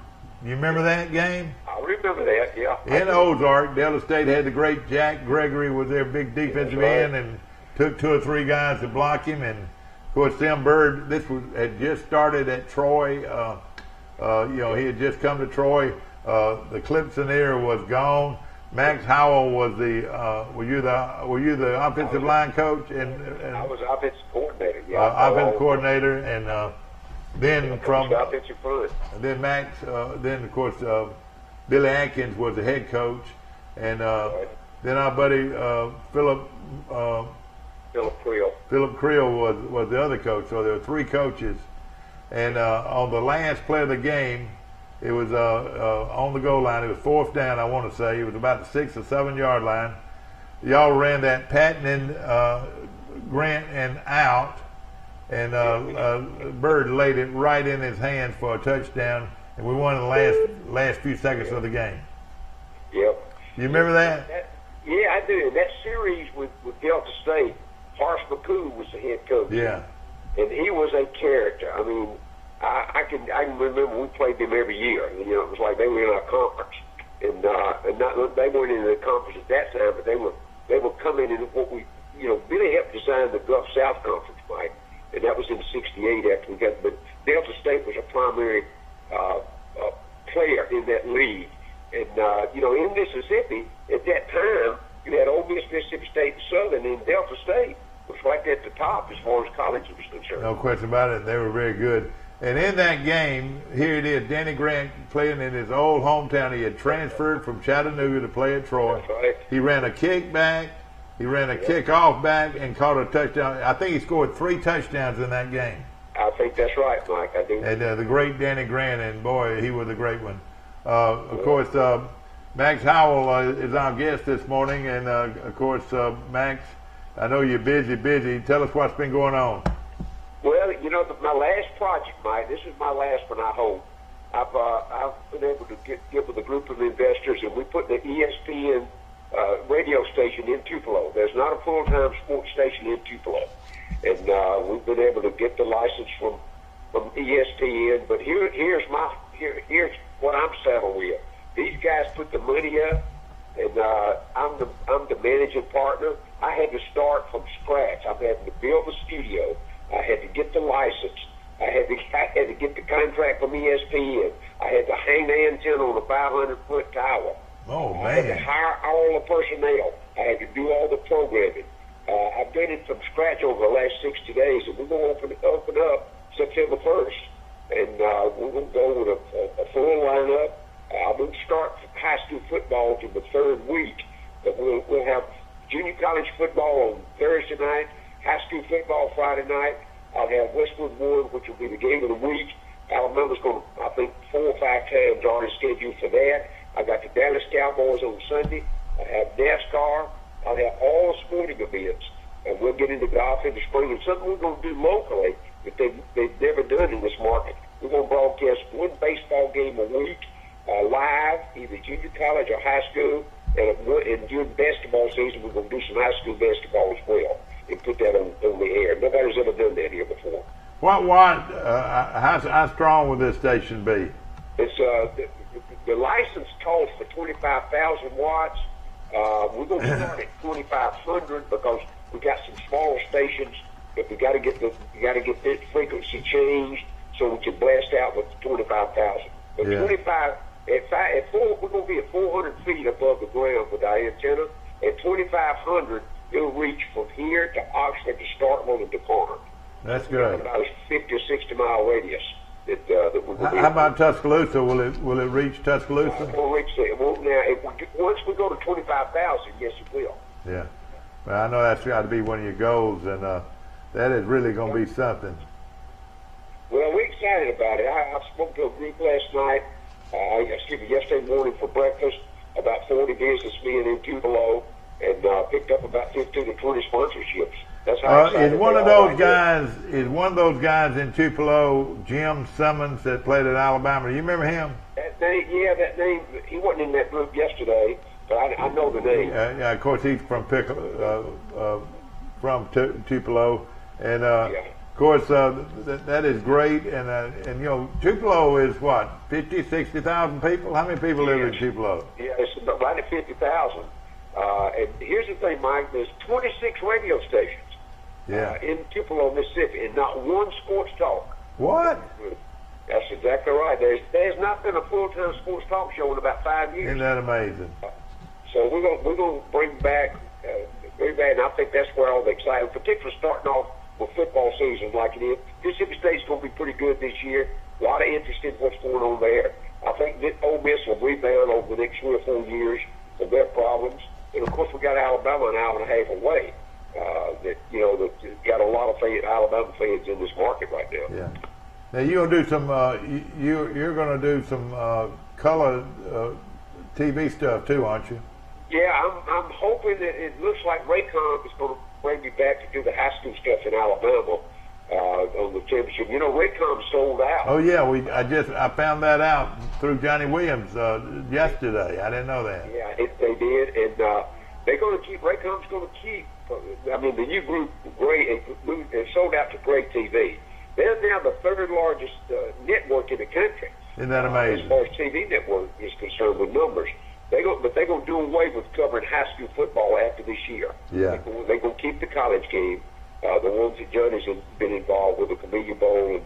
You remember that game? I remember that, yeah. In Ozark, Delta State had the great Jack Gregory was their big defensive end and took 2 or 3 guys to block him. And, of course, Tim Bird, had just started at Troy. He had just come to Troy. The Clemson era was gone. Max Howell was were you the offensive line coach? And I was offensive coordinator, yeah. Offensive coordinator, and then of course Billy Atkins was the head coach, and then our buddy Philip Creel was the other coach. So there were 3 coaches, and on the last play of the game, it was on the goal line. It was 4th down, I want to say. It was about the 6 or 7 yard line. Y'all ran that Patton and Grant and out. And Bird laid it right in his hands for a touchdown, and we won in the last few seconds of the game. Yep. You remember that? Yeah, I do. That series with Delta State, Horace McCool was the head coach. Yeah. And he was a character. I mean, I can remember we played them every year. You know, it was like they were in our conference, and they weren't in the conference at that time, but they were coming in what we Billy helped design the Gulf South Conference, Mike. And that was in '68 after we got. But Delta State was a primary player in that league, and in Mississippi at that time you had Ole Miss, Mississippi State, and Southern, and Delta State was right at the top as far as college was concerned. No question about it. They were very good. And in that game, here it is, Danny Grant playing in his old hometown. He had transferred from Chattanooga to play at Troy. That's right. He ran a kickback. He ran a kickoff back and caught a touchdown. I think he scored 3 touchdowns in that game. I think that's right, Mike. I do. And the great Danny Grant, and boy, he was a great one. Of course, Max Howell is our guest this morning, and of course, Max, I know you're busy. Tell us what's been going on. Well, my last project, Mike. This is my last one, I hope. I've been able to get with a group of investors, and we put the ESPN radio station in Tupelo. There's not a full-time sports station in Tupelo, and we've been able to get the license from ESPN. But here's what I'm saddled with. These guys put the money up, and I'm the managing partner. I had to start from scratch. I'm having to build the studio. I had to get the license. I had to get the contract from ESPN. I had to hang the antenna on a 500-foot tower. Oh, man. I had to hire all the personnel. I had to do all the programming. I've done it from scratch over the last 60 days, and we're going to open up September 1st. And we're going to go with a full lineup. I won't start high school football until the 3rd week, but we'll have junior college football on Thursday night, high school football Friday night. I'll have Westwood One, which will be the game of the week. Alabama's going to, I think, 4 or 5 times already scheduled for that. I got the Dallas Cowboys on Sunday. I have NASCAR. I'll have all sporting events. And we'll get into golf in the spring. And something we're going to do locally that they've never done in this market. We're going to broadcast 1 baseball game a week live, either junior college or high school. And during basketball season, we're going to do some high school basketball as well and put that on the air. Nobody's ever done that here before. How strong will this station be? It's the license calls for 25,000 watts. We're going to start at 2,500 because we got some smaller stations, but we got to get the frequency changed so we can blast out with 25,000. But 25 at 4, we're going to be at 400 feet above the ground with our antenna. At 2,500, it'll reach from here to Oxford to Starkville and DePark. That's good. About a 50 or 60 mile radius. That we're going to How about Tuscaloosa? Will it reach Tuscaloosa? We'll reach there. Once we go to 25,000, yes, it will. Yeah. Well, I know that's got to be one of your goals, and that is really going to be something. excited about it. I spoke to a group last night, yesterday morning for breakfast, about 40 businessmen in Tupelo, and picked up about 15 to 20 sponsorships. That's how is one of those guys? Is one of those guys in Tupelo, Jim Simmons, that played at Alabama? Do you remember him? That name. He wasn't in that group yesterday, but I know the name. Yeah, of course he's from Tupelo, and of course that is great. And you know, Tupelo is what, 50, 60,000 people? How many people live in Tupelo? Yeah, it's about 50,000. And here's the thing, Mike. There's 26 radio stations. In Tupelo, Mississippi, and not one sports talk. What? That's exactly right. There's not been a full-time sports talk show in about 5 years. Isn't that amazing? So we're gonna bring back, and I think that's where all the excitement, particularly starting off with football season like it is. Mississippi State's going to be pretty good this year. A lot of interest in what's going on there. I think that Ole Miss will rebound over the next 3 or 4 years of their problems. And of course, we got Alabama an hour and a half away. That got a lot of Alabama fans in this market right now. Yeah. Now you're gonna do some. You're gonna do some color TV stuff too, aren't you? Yeah, I'm hoping that it looks like Raycom is going to bring me back to do the high school stuff in Alabama on the championship. You know, Raycom sold out. Oh yeah, I found that out through Johnny Williams yesterday. I didn't know that. Yeah, they did, and they're going to keep. Raycom's going to keep. I mean, the new group, Gray, sold out to Gray TV. They're now the third largest network in the country. Isn't that amazing? As far as TV network is concerned with numbers. They're going to do away with covering high school football after this year. Yeah. They're going to keep the college game, the ones that Johnny's been involved with, the Camellia Bowl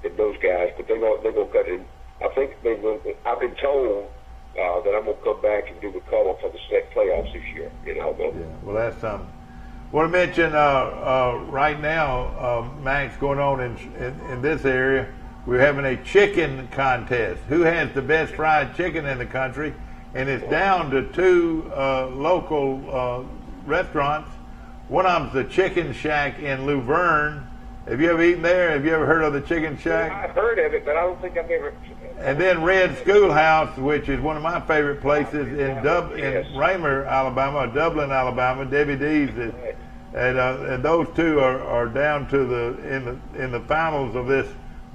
and those guys, but they're going to cut it. I think I've been told that I'm going to come back and do the color for the state playoffs this year in Alabama. Yeah, well, that's something. I want to mention right now, Max, going on in this area, we're having a chicken contest. Who has the best fried chicken in the country? And it's down to 2 local restaurants. One of them's the Chicken Shack in Luverne. Have you ever eaten there? Have you ever heard of the Chicken Shack? I've heard of it, but I don't think I've ever. And then Red Schoolhouse, which is one of my favorite places in Raymer, Alabama, or Dublin, Alabama. Debbie D's, and those 2 are down to in the finals of this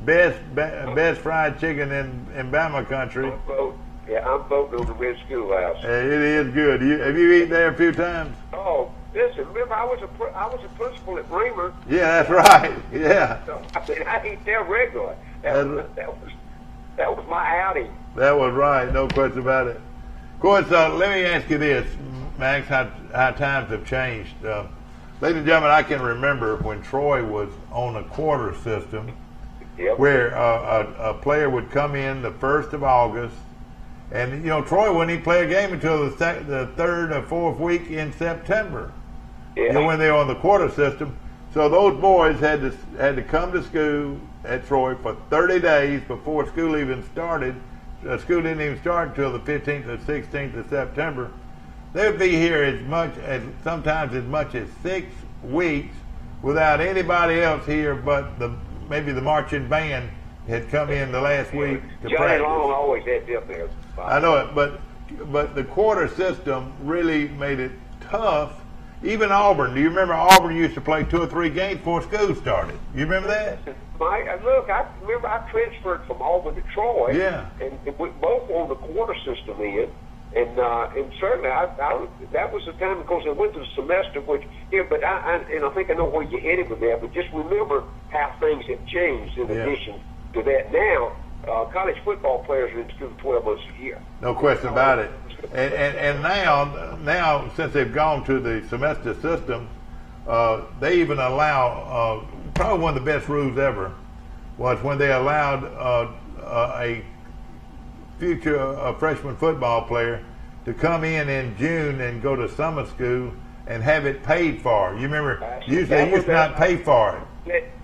best fried chicken in Bama country. Yeah, I'm voting on the Red Schoolhouse. It is good. Have you eaten there a few times? Oh, listen, remember I was a principal at Raymer. Yeah, that's right. Yeah. So, I eat there regularly. That was my outing. That was right, no question about it. Of course, let me ask you this, Max, how times have changed. Ladies and gentlemen, I can remember when Troy was on a quarter system, where a player would come in the 1st of August. And, you know, Troy wouldn't even play a game until the 3rd or 4th week in September. Yeah. You know, when they were on the quarter system. So those boys had to come to school at Troy for 30 days before school even started. School didn't even start until the 15th or 16th of September. They would be here sometimes as much as 6 weeks without anybody else here but maybe the marching band had come in the last week to Johnny practice. Long always had them there. I know it, but the quarter system really made it tough. Even Auburn. Do you remember Auburn used to play 2 or 3 games before school started? You remember that? Mike, look, I remember I transferred from Auburn to Troy. Yeah. And we both on the quarter system then. And certainly, that was the time, of course, I went to the semester, which, but I think I know where you're headed with that, but just remember how things have changed in addition to that. Now, college football players are in school 12 months a year. No question about it. And now, since they've gone to the semester system, they even allow, probably one of the best rules ever, was when they allowed a future freshman football player to come in June and go to summer school and have it paid for. You remember, usually they used to not pay for it.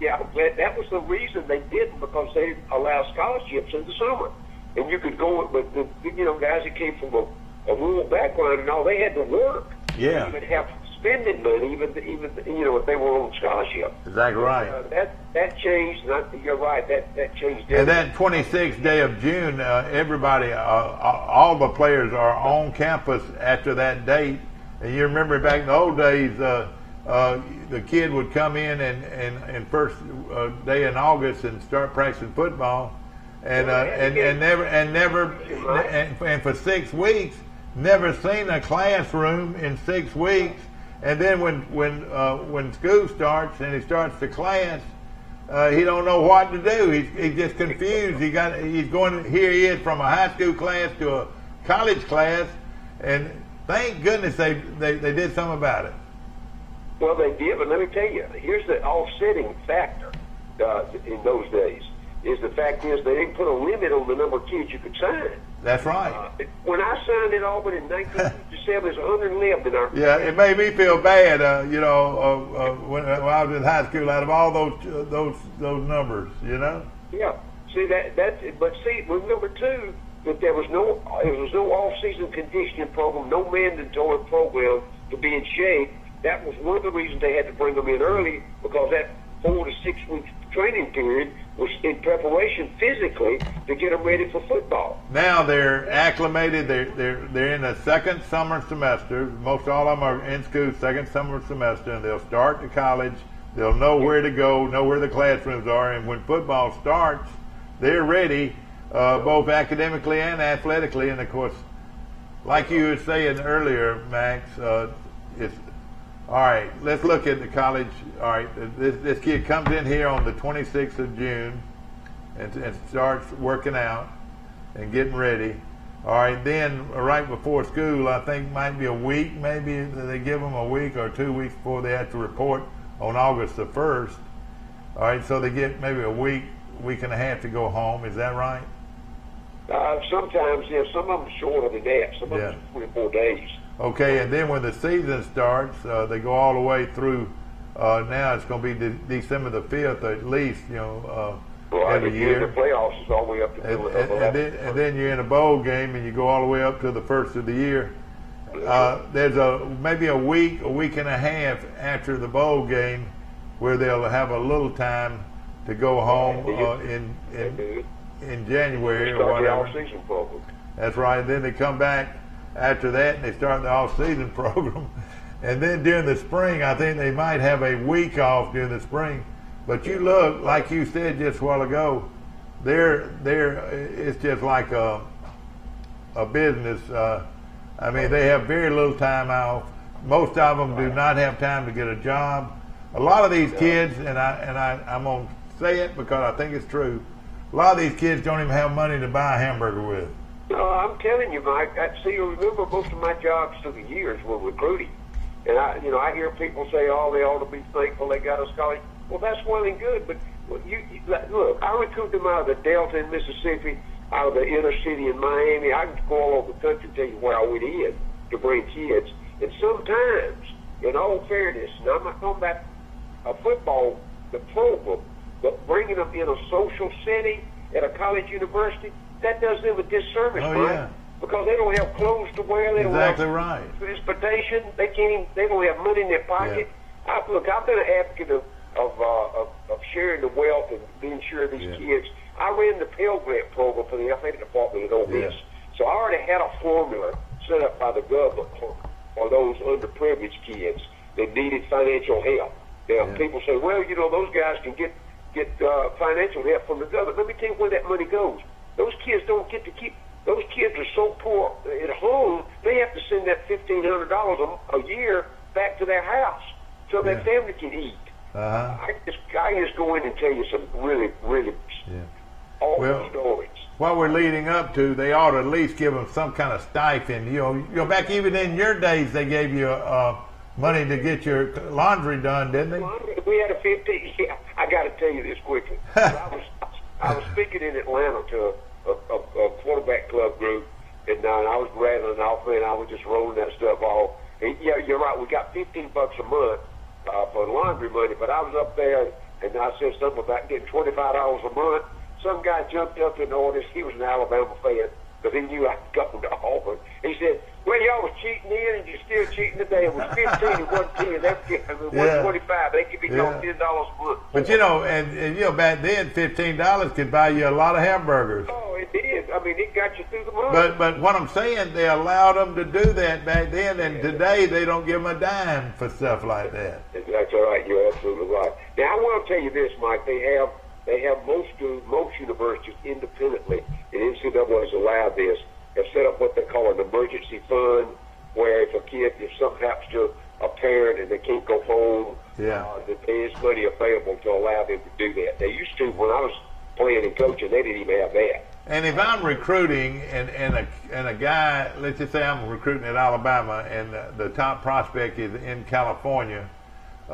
That was the reason they didn't, because they allowed scholarships in the summer. And you could go, but guys that came from a rural background and all, they had to work. Yeah. To even have spending money, even if they were on scholarship. Exactly right. That changed. You're right. That changed. And that 26th day of June, everybody, all the players are on campus after that date. And you remember back in the old days, the kid would come in and first day in August and start practicing football, and for 6 weeks, never seen a classroom in 6 weeks. And then when school starts and he starts the class, he don't know what to do. He's just confused. He's going, here he is from a high school class to a college class, and thank goodness they did something about it. Well, they did, but let me tell you, here's the offsetting factor in those days. The fact is they didn't put a limit on the number of kids you could sign. That's right. When I signed at Auburn in 1957, there's 111 in our. Yeah, it made me feel bad, when I was in high school. Out of all those numbers, Yeah. See but remember too that there was no off-season conditioning program, no mandatory program to be in shape. That was one of the reasons they had to bring them in early, because that 4 to 6 week training period was in preparation physically to get them ready for football. Now they're acclimated. They're in the second summer semester. Most all of them are in school second summer semester, and they'll start to college. They'll know where to go, know where the classrooms are, and when football starts, they're ready, both academically and athletically. And of course, like you were saying earlier, Max, it's all right. Let's look at the college. All right, this kid comes in here on the 26th of June and starts working out and getting ready. All right, then right before school, I think might be a week, maybe they give them a week or 2 weeks before they have to report on August the 1st. All right, so they get maybe a week and a half to go home. Is that right? Sometimes, yeah. Some of them shorter than that. Some of them 3 or 4 days. Okay, and then when the season starts, they go all the way through. Now it's going to be December the 5th at least, every year. The playoffs is all the way up to and then you're in a bowl game and you go all the way up to the first of the year. There's maybe a week and a half after the bowl game where they'll have a little time to go home in January or whatever. The off-season program. That's right. Then they come back after that, and they start the off-season program. And then during the spring, I think they might have a week off during the spring. But you look, like you said just a while ago, it's just like a business. I mean, they have very little time off. Most of them do not have time to get a job. A lot of these kids, and I'm going to say it because I think it's true, a lot of these kids don't even have money to buy a hamburger with. No, I'm telling you, Mike. Remember, most of my jobs through the years were recruiting, and I hear people say, "Oh, they ought to be thankful they got a scholarship." Well, that's well and good, but look, I recruited them out of the Delta in Mississippi, out of the inner city in Miami. I can go all over the country and tell you where I went in to bring kids, and sometimes, in all fairness, and I'm not talking about a football, the program, but bringing them in a social setting at a college university. That does them a disservice, right? Because they don't have clothes to wear. They don't have transportation. They don't have money in their pocket. Yeah. I've been an advocate of sharing the wealth and being sure of these kids. I ran the Pell Grant program for the athletic department at Ole Miss. So I already had a formula set up by the government for those underprivileged kids that needed financial help. Now, people say, well, those guys can get financial help from the government. Let me tell you where that money goes. Those kids don't get to keep. Those kids are so poor at home, they have to send that $1,500 a year back to their house so their family can eat. I just go in and tell you some really, really awful stories. What we're leading up to, they ought to at least give them some kind of stipend. Back even in your days, they gave you money to get your laundry done, didn't they? We had a 15. Yeah, I got to tell you this quickly. I was speaking in Atlanta to a quarterback club group, and I was rattling off, and I was just rolling that stuff off. And yeah, you're right. We got $15 a month for laundry money, but I was up there, and I said something about getting $25 a month. Some guy jumped up in the audience. He was an Alabama fan, but he knew I'd come to Auburn. He said, Well, y'all was cheating then, and you're still cheating today. It was 15, it wasn't 10. That's 125. They could be going $10 a month. But you know, and you know, back then, $15 could buy you a lot of hamburgers. Oh, it did. I mean, it got you through the month. But what I'm saying, they allowed them to do that back then, and today they don't give them a dime for stuff like that. That's all right. You're absolutely right. Now, I want to tell you this, Mike. They have most universities independently, and NCAA has allowed this. Have set up what they call an emergency fund, where if something happens to a parent and they can't go home, that there is money available to allow them to do that. They used to, when I was playing and coaching, they didn't even have that. And if I'm recruiting and a guy, let's just say I'm recruiting at Alabama, and the top prospect is in California, and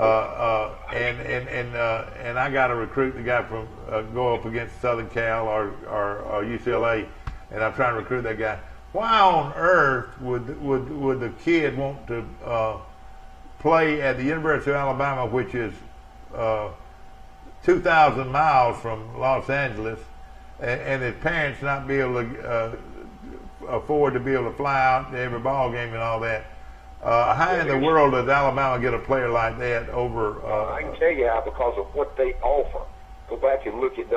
I got to recruit the guy from go up against Southern Cal or UCLA. And I'm trying to recruit that guy. Why on earth would the kid want to play at the University of Alabama, which is 2,000 miles from Los Angeles, and his parents not be able to afford to be able to fly out to every ball game and all that? How in the world does Alabama get a player like that over? I can tell you how, because of what they offer. Go back and look at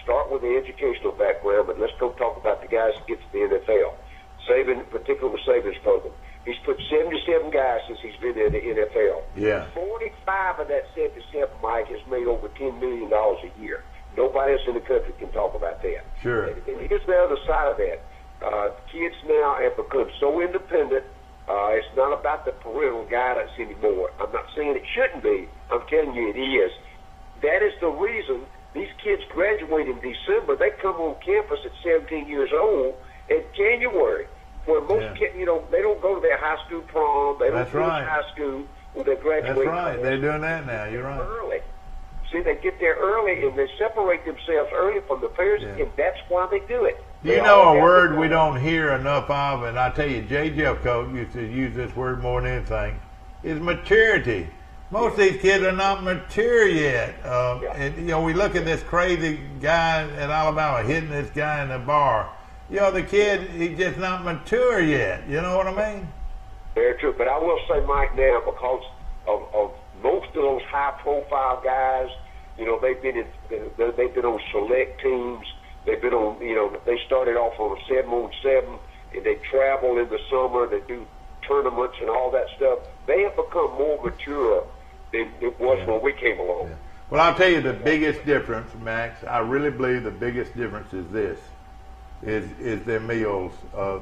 start with the educational background, but let's go talk about the guys that get to the NFL. Saban, particularly with Saban's program, he's put 77 guys since he's been in the NFL. Yeah. 45 of that 77, Mike, has made over $10 million a year. Nobody else in the country can talk about that. Sure. And here's the other side of that. Kids now have become so independent. It's not about the parental guidance anymore. I'm not saying it shouldn't be. I'm telling you it is. That is the reason these kids graduate in December. They come on campus at 17 years old in January, where most kids, they don't go to their high school prom. They don't finish high school when they graduate. That's right. They're doing that now. You're right. Early. See, they get there early, and they separate themselves early from the parents, and that's why they do it. You know, a word we don't hear enough of, and I tell you, J. Jeffcoat used to use this word more than anything, is maturity. Most of these kids are not mature yet. And, we look at this crazy guy at Alabama hitting this guy in the bar. The kid, he's just not mature yet. You know what I mean? Very true. But I will say, Mike, now, because of most of those high-profile guys, they've been on select teams. They've been on, they started off on a 7-on-7, and they travel in the summer. They do tournaments and all that stuff. They have become more mature than it was when we came along. Yeah. Well, I'll tell you the biggest difference, Max. I really believe the biggest difference is this: is their meals,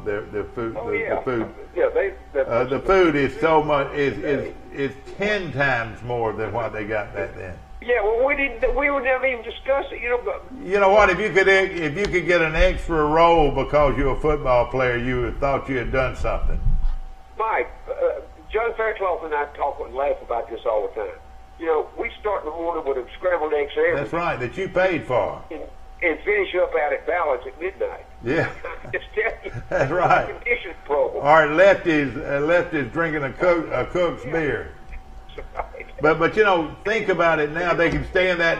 their food, the food. Yeah, the food is so much is 10 times more than what they got back then. Yeah, well, we would never even discuss it, You know what? If you could get an extra roll because you're a football player, you would have thought you had done something. Mike, John Fairclough and I talk and laugh about this all the time. We start in the morning with a scrambled egg sandwich. That's right, that you paid for. And finish up out at Ballard's at midnight. Yeah. Just tell you. That's right. Condition program. Or lefties drinking a Cook's beer. Right. But think about it now. They can stay in that.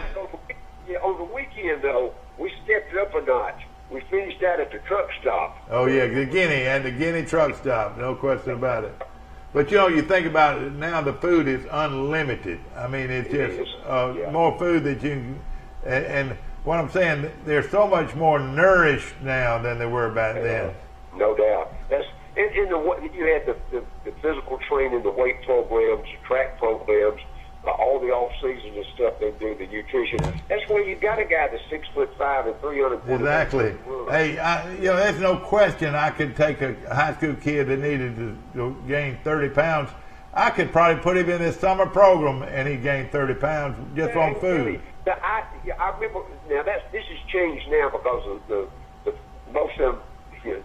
On the weekend, though, we stepped it up a notch. We finished out at the truck stop. Oh, yeah, the Guinea truck stop. No question about it. But, you think about it now, the food is unlimited. I mean, it's just more food that you can. And what I'm saying, they're so much more nourished now than they were back then. No doubt. You had the physical training, the weight programs, the track programs, all the off-season and stuff they do, the nutrition. That's where you got a guy that's 6'5" and 340. Exactly. Hey, there's no question I could take a high school kid that needed to gain 30 pounds. I could probably put him in this summer program and he gained 30 pounds just on food. I remember, now this has changed now because of the most of them,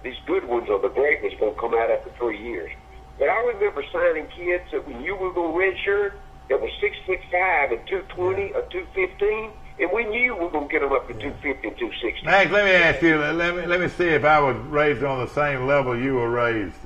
these good ones or the great ones going to come out after 3 years. But I remember signing kids that when you were going to redshirt, that was 6'5" and 220 or 215, and we knew we were going to get them up to 250 and 260. Max, let me ask you. Let me see if I was raised on the same level you were raised.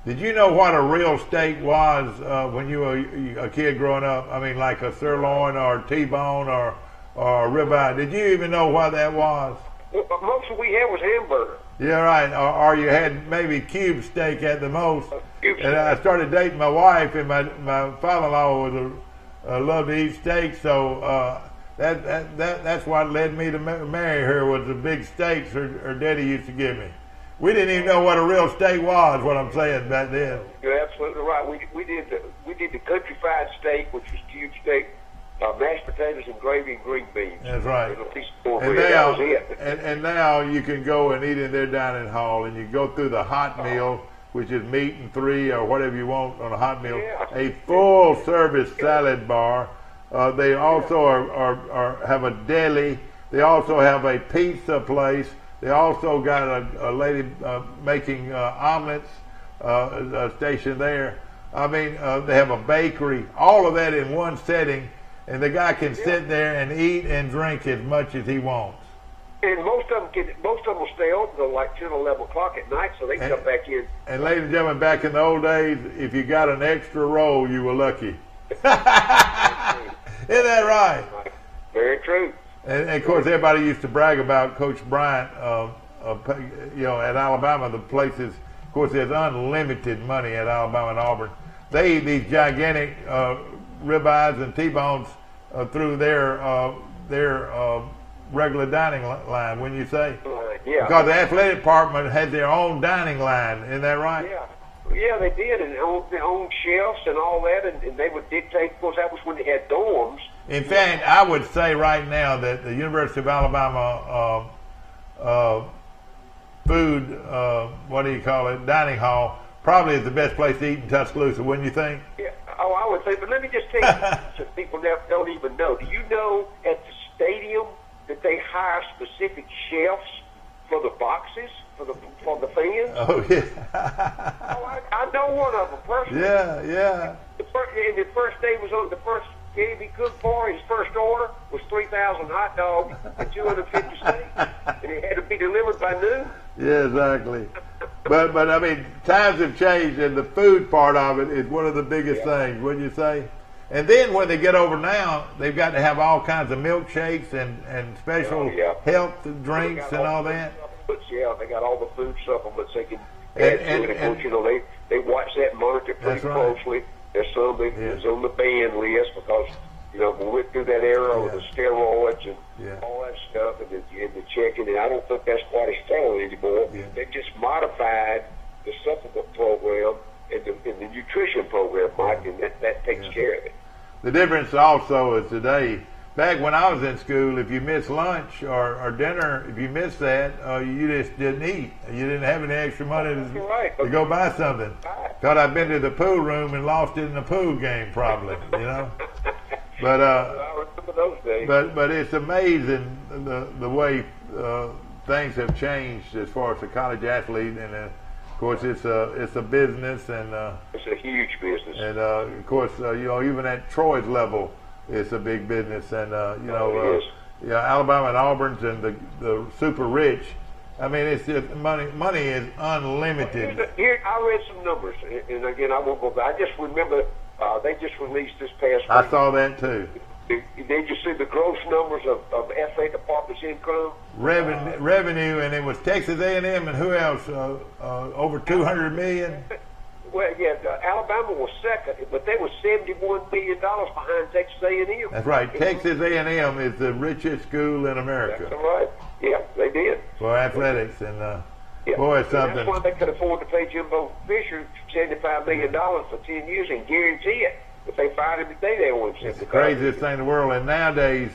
Did you know what a real steak was when you were a kid growing up? I mean, like a sirloin or a T-bone or a ribeye. Did you even know what that was? Well, most of we had was hamburger. Yeah, right. Or you had maybe cube steak at the most. And I started dating my wife, and my father-in-law was loved to eat steak, so that's what led me to marry her, was the big steaks her daddy used to give me. We didn't even know what a real steak was, what I'm saying back then. You're absolutely right. We did the country fried steak, which was cube steak, mashed potatoes and gravy and green beans. That's right. And a piece of cornbread. That was it. And now you can go and eat in their dining hall, and you go through the hot meal, which is meat and 3 or whatever you want on a hot meal. Yeah. A full service salad bar. They also have a deli. They also have a pizza place. They also got a lady making omelets station there. I mean, they have a bakery. All of that in one setting, and the guy can sit there and eat and drink as much as he wants. And most of them will stay open till like 10 or 11 o'clock at night, so they can come back in. And ladies and gentlemen, back in the old days, if you got an extra roll, you were lucky. Isn't that right? Very true. And of course, everybody used to brag about Coach Bryant. At Alabama, the places, of course, there's unlimited money at Alabama and Auburn. They eat these gigantic ribeyes and T-bones through their regular dining line, wouldn't you say? Yeah. Because the athletic department had their own dining line, isn't that right? Yeah, they did, and their own chefs and all that, and they would dictate. Of course, that was when they had dorms. In fact, I would say right now that the University of Alabama food, dining hall, probably is the best place to eat in Tuscaloosa, wouldn't you think? Yeah, I would say, but let me just tell you, some people don't even know. Do you know at the stadium that they hire specific chefs for the boxes, for the fans? Oh, yeah. I know one of them personally. Yeah. The first day was on the first game he cooked for. His first order was 3,000 hot dogs and 250 steaks, and it had to be delivered by noon. Yeah, exactly. But I mean, times have changed, and the food part of it is one of the biggest things, wouldn't you say? And then when they get over now, they've got to have all kinds of milkshakes and special health drinks and all that. Yeah, they got all the food supplements they can add to it. Of course, they watch that and monitor it pretty closely. There's some that's on the ban list because, we went through that era with the steroids and all that stuff and the checking, and I don't think that's quite as strong anymore. They just modified the supplement program and the nutrition program, Mike, and that takes care of it. The difference also is today, back when I was in school, if you missed lunch or dinner, if you missed that, you just didn't eat. You didn't have any extra money to go buy something. Because I've been to the pool room and lost it in the pool game, probably, But I remember those days. But it's amazing the way things have changed as far as the college athlete, and of course it's a business, and it's a huge business. And of course even at Troy's level, it's a big business, and Alabama and Auburn's and the super rich. I mean, it's just money is unlimited. Here, I read some numbers, and again, I won't go back. I just remember they just released this past week. I saw that too. Did you see the gross numbers of FA department's income? Revenue, and it was Texas A&M and who else? Over $200 million. Well, yeah, Alabama was second, but they were $71 million behind Texas A&M. That's right. Texas A&M is the richest school in America. That's right. Yeah, they did. For athletics, and boy, it's something. That's why they could afford to pay Jimbo Fisher $75 million for 10 years and guarantee it. If they fired him today, they won't. It's the craziest thing in the world. And nowadays,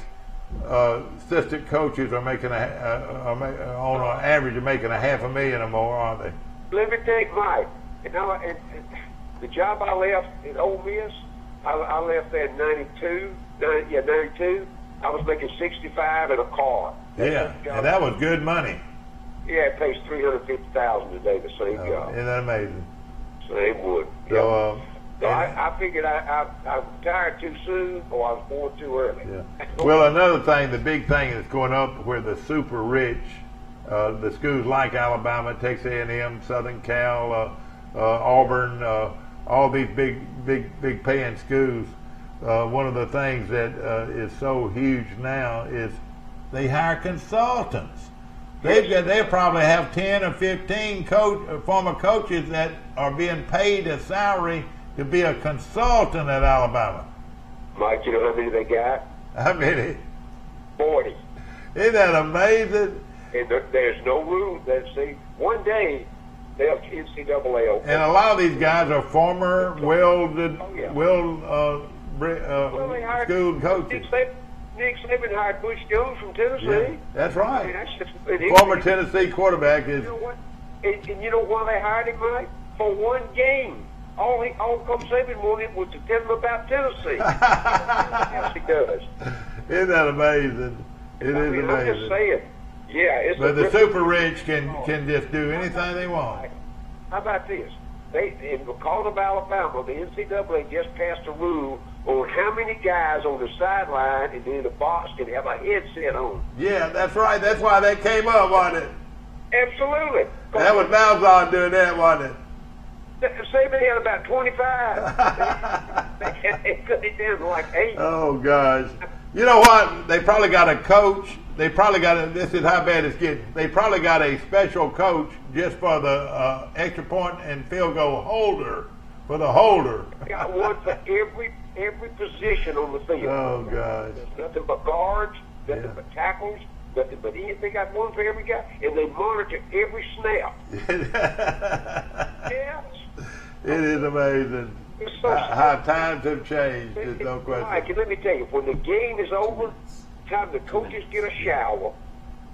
assistant coaches are making on average are making $500,000 or more, aren't they? Let me take Mike. And the job I left in Ole Miss, I left there in 92. I was making $65 in a car. Yeah, and that was good money. Yeah, it pays $350,000 a day, the same job. Isn't that amazing? Same wood. So, I figured I retired too soon, or I was born too early. Yeah. Well, another thing, the big thing that's going up where the super rich, the schools like Alabama, Texas A&M, Southern Cal, Auburn, all these big paying schools. One of the things that is so huge now is they hire consultants. They probably have 10 or 15 former coaches that are being paid a salary to be a consultant at Alabama. Mike, you know how many they got? How many? 40. Isn't that amazing? And there's no rule that say one day they'll NCAA open. And a lot of these guys are former, well-schooled coaches. Nick Saban hired Butch Jones from Tennessee. Yeah, that's right. I mean, Former Tennessee quarterback is. You know what? And you know why they hired him, Mike? For one game. All Coach Saban wanted was to tell him about Tennessee. Yes, he does. Isn't that amazing? It is amazing. I'm just saying. Yeah, but the super rich can just do anything they want. How about this? Because of Alabama, the NCAA just passed a rule on how many guys on the sideline and in the box can have a headset on. Yeah, that's right. That's why that came up, wasn't it? Absolutely. That was Malzahn doing that, wasn't it? Saban had about 25. They cut it down to like 8. Oh, gosh. You know what? They probably got a coach. This is how bad it's getting. They probably got a special coach just for the extra point and field goal holder, for the holder. They got one for every position on the field. Oh, gosh. Nothing but guards, nothing but tackles, nothing but anything. They got one for every guy, and they monitor every snap. Yes. It is amazing how times have changed. There's no question. Mike, let me tell you, when the game is over, time the coaches get a shower,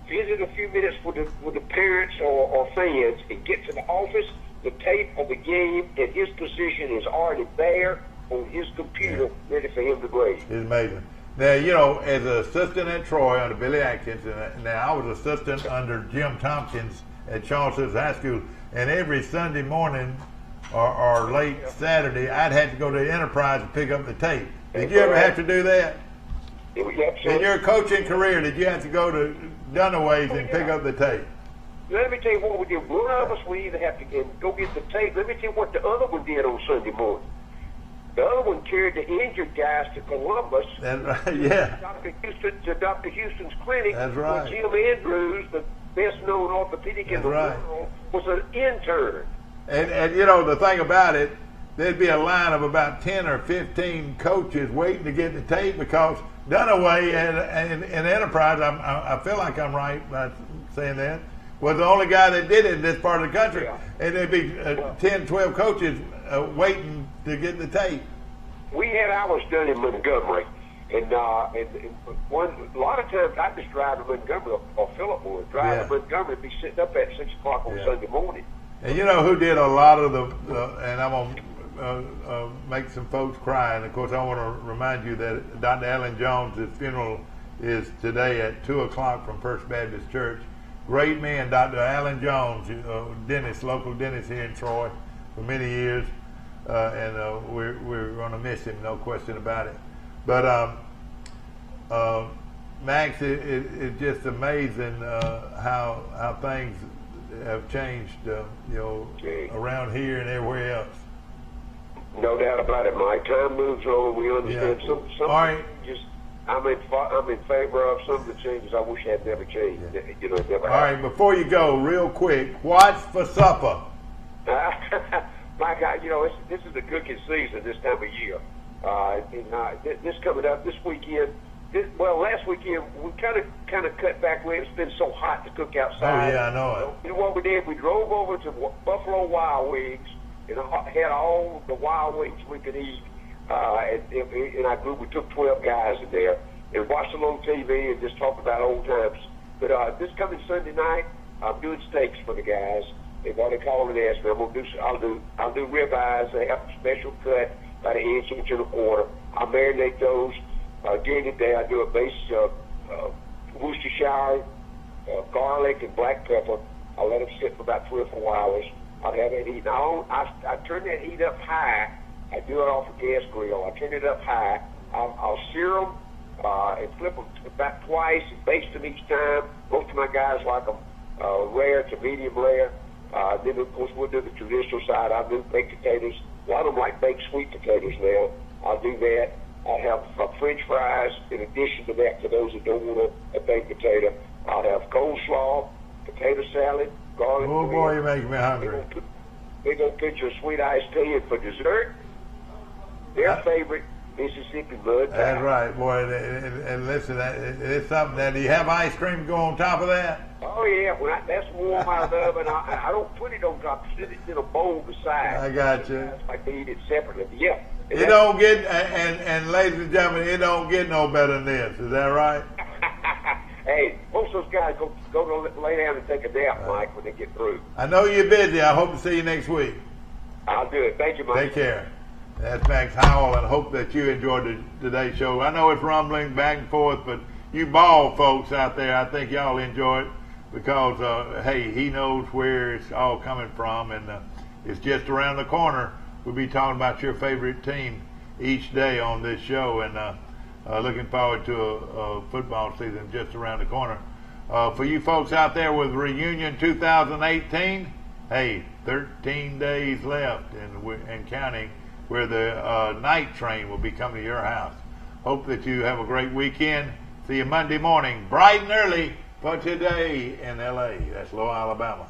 visit a few minutes with the parents or fans, and get to the office, the tape of the game and his position is already there on his computer, ready for him to grade. It's amazing. Now, you know, as an assistant at Troy under Billy Atkins, and now I was assistant under Jim Tompkins at Charles Citizens High School, and every Sunday morning or late Saturday, I'd have to go to the Enterprise and pick up the tape. Did you ever have to do that? In your coaching career, did you have to go to Dunaway's and pick up the tape? Let me tell you what we did. One of us would either have to go get the tape. Let me tell you what the other one did on Sunday morning. The other one carried the injured guys to Columbus. That's right, yeah. Dr. Houston's clinic. That's right. Jim Andrews, the best-known orthopedic in the world, was an intern. And you know, the thing about it, there'd be a line of about 10 or 15 coaches waiting to get the tape because Dunaway and Enterprise, I feel like I'm right by saying that, was the only guy that did it in this part of the country. Yeah. And there'd be 10, 12 coaches waiting to get the tape. We had ours done in Montgomery. And a lot of times I just drive to Montgomery or Phillip would drive to Montgomery and be sitting up at 6 o'clock on Sunday morning. And you know who did a lot of and I'm going to make some folks cry. And, of course, I want to remind you that Dr. Alan Jones' funeral is today at 2 o'clock from First Baptist Church. Great man, Dr. Alan Jones, dentist, local dentist here in Troy for many years. And we're going to miss him, no question about it. But Max, it's just amazing how things have changed, around here and everywhere else. No doubt about it, Mike. Time moves on. We understand some all right. I'm in favor of some of the changes I wish had never changed. Yeah. Never. All right, before you go, real quick, what's for supper? Mike, this is the cooking season this time of year. This coming up this weekend. Last weekend we kind of cut back where it's been so hot to cook outside. Oh yeah, I know it. You know what we did? We drove over to Buffalo Wild Wings and had all the wild wings we could eat. In our group, we took 12 guys in there and watched a little TV and just talked about old times. But this coming Sunday night, I'm doing steaks for the guys. They've already called and asked me. I'll do ribeyes. They have a special cut, about 1 inch and a quarter. I'll marinate those. During the day, I do a base Worcestershire, garlic, and black pepper. I'll let them sit for about 3 or 4 hours. I'll have it heat. I turn that heat up high. I do it off a gas grill. I turn it up high. I'll sear them and flip them about twice and baste them each time. Most of my guys like them rare to medium rare. Then, of course, we'll do the traditional side. I'll do baked potatoes. A lot of them like baked sweet potatoes now. I'll do that. I'll have French fries in addition to that for those that don't want a baked potato. I'll have coleslaw. potato salad, garlic Oh, bread. boy, you're making me hungry. They're going to put you a sweet iced tea, and for dessert, their favorite Mississippi mud pie. That's right, boy. And listen, it's something that, do you have ice cream to go on top of that? Oh, yeah. That's warm out of the oven. I don't put it on top. I sit it in a bowl beside. I got you. I like to eat it separately. But yeah. It don't get, and ladies and gentlemen, it don't get no better than this. Is that right? Hey, most of those guys go to lay down and take a nap, Mike, when they get through. I know you're busy. I hope to see you next week. I'll do it. Thank you, Mike. Take care. That's Max Howell, and hope that you enjoyed today's show. I know it's rumbling back and forth, but you ball folks out there, I think y'all enjoy it because, hey, he knows where it's all coming from, and it's just around the corner. We'll be talking about your favorite team each day on this show, and looking forward to a football season just around the corner. For you folks out there with Reunion 2018, hey, 13 days left and counting, where the night train will be coming to your house. Hope that you have a great weekend. See you Monday morning, bright and early, for Today in L.A. That's Low, Alabama.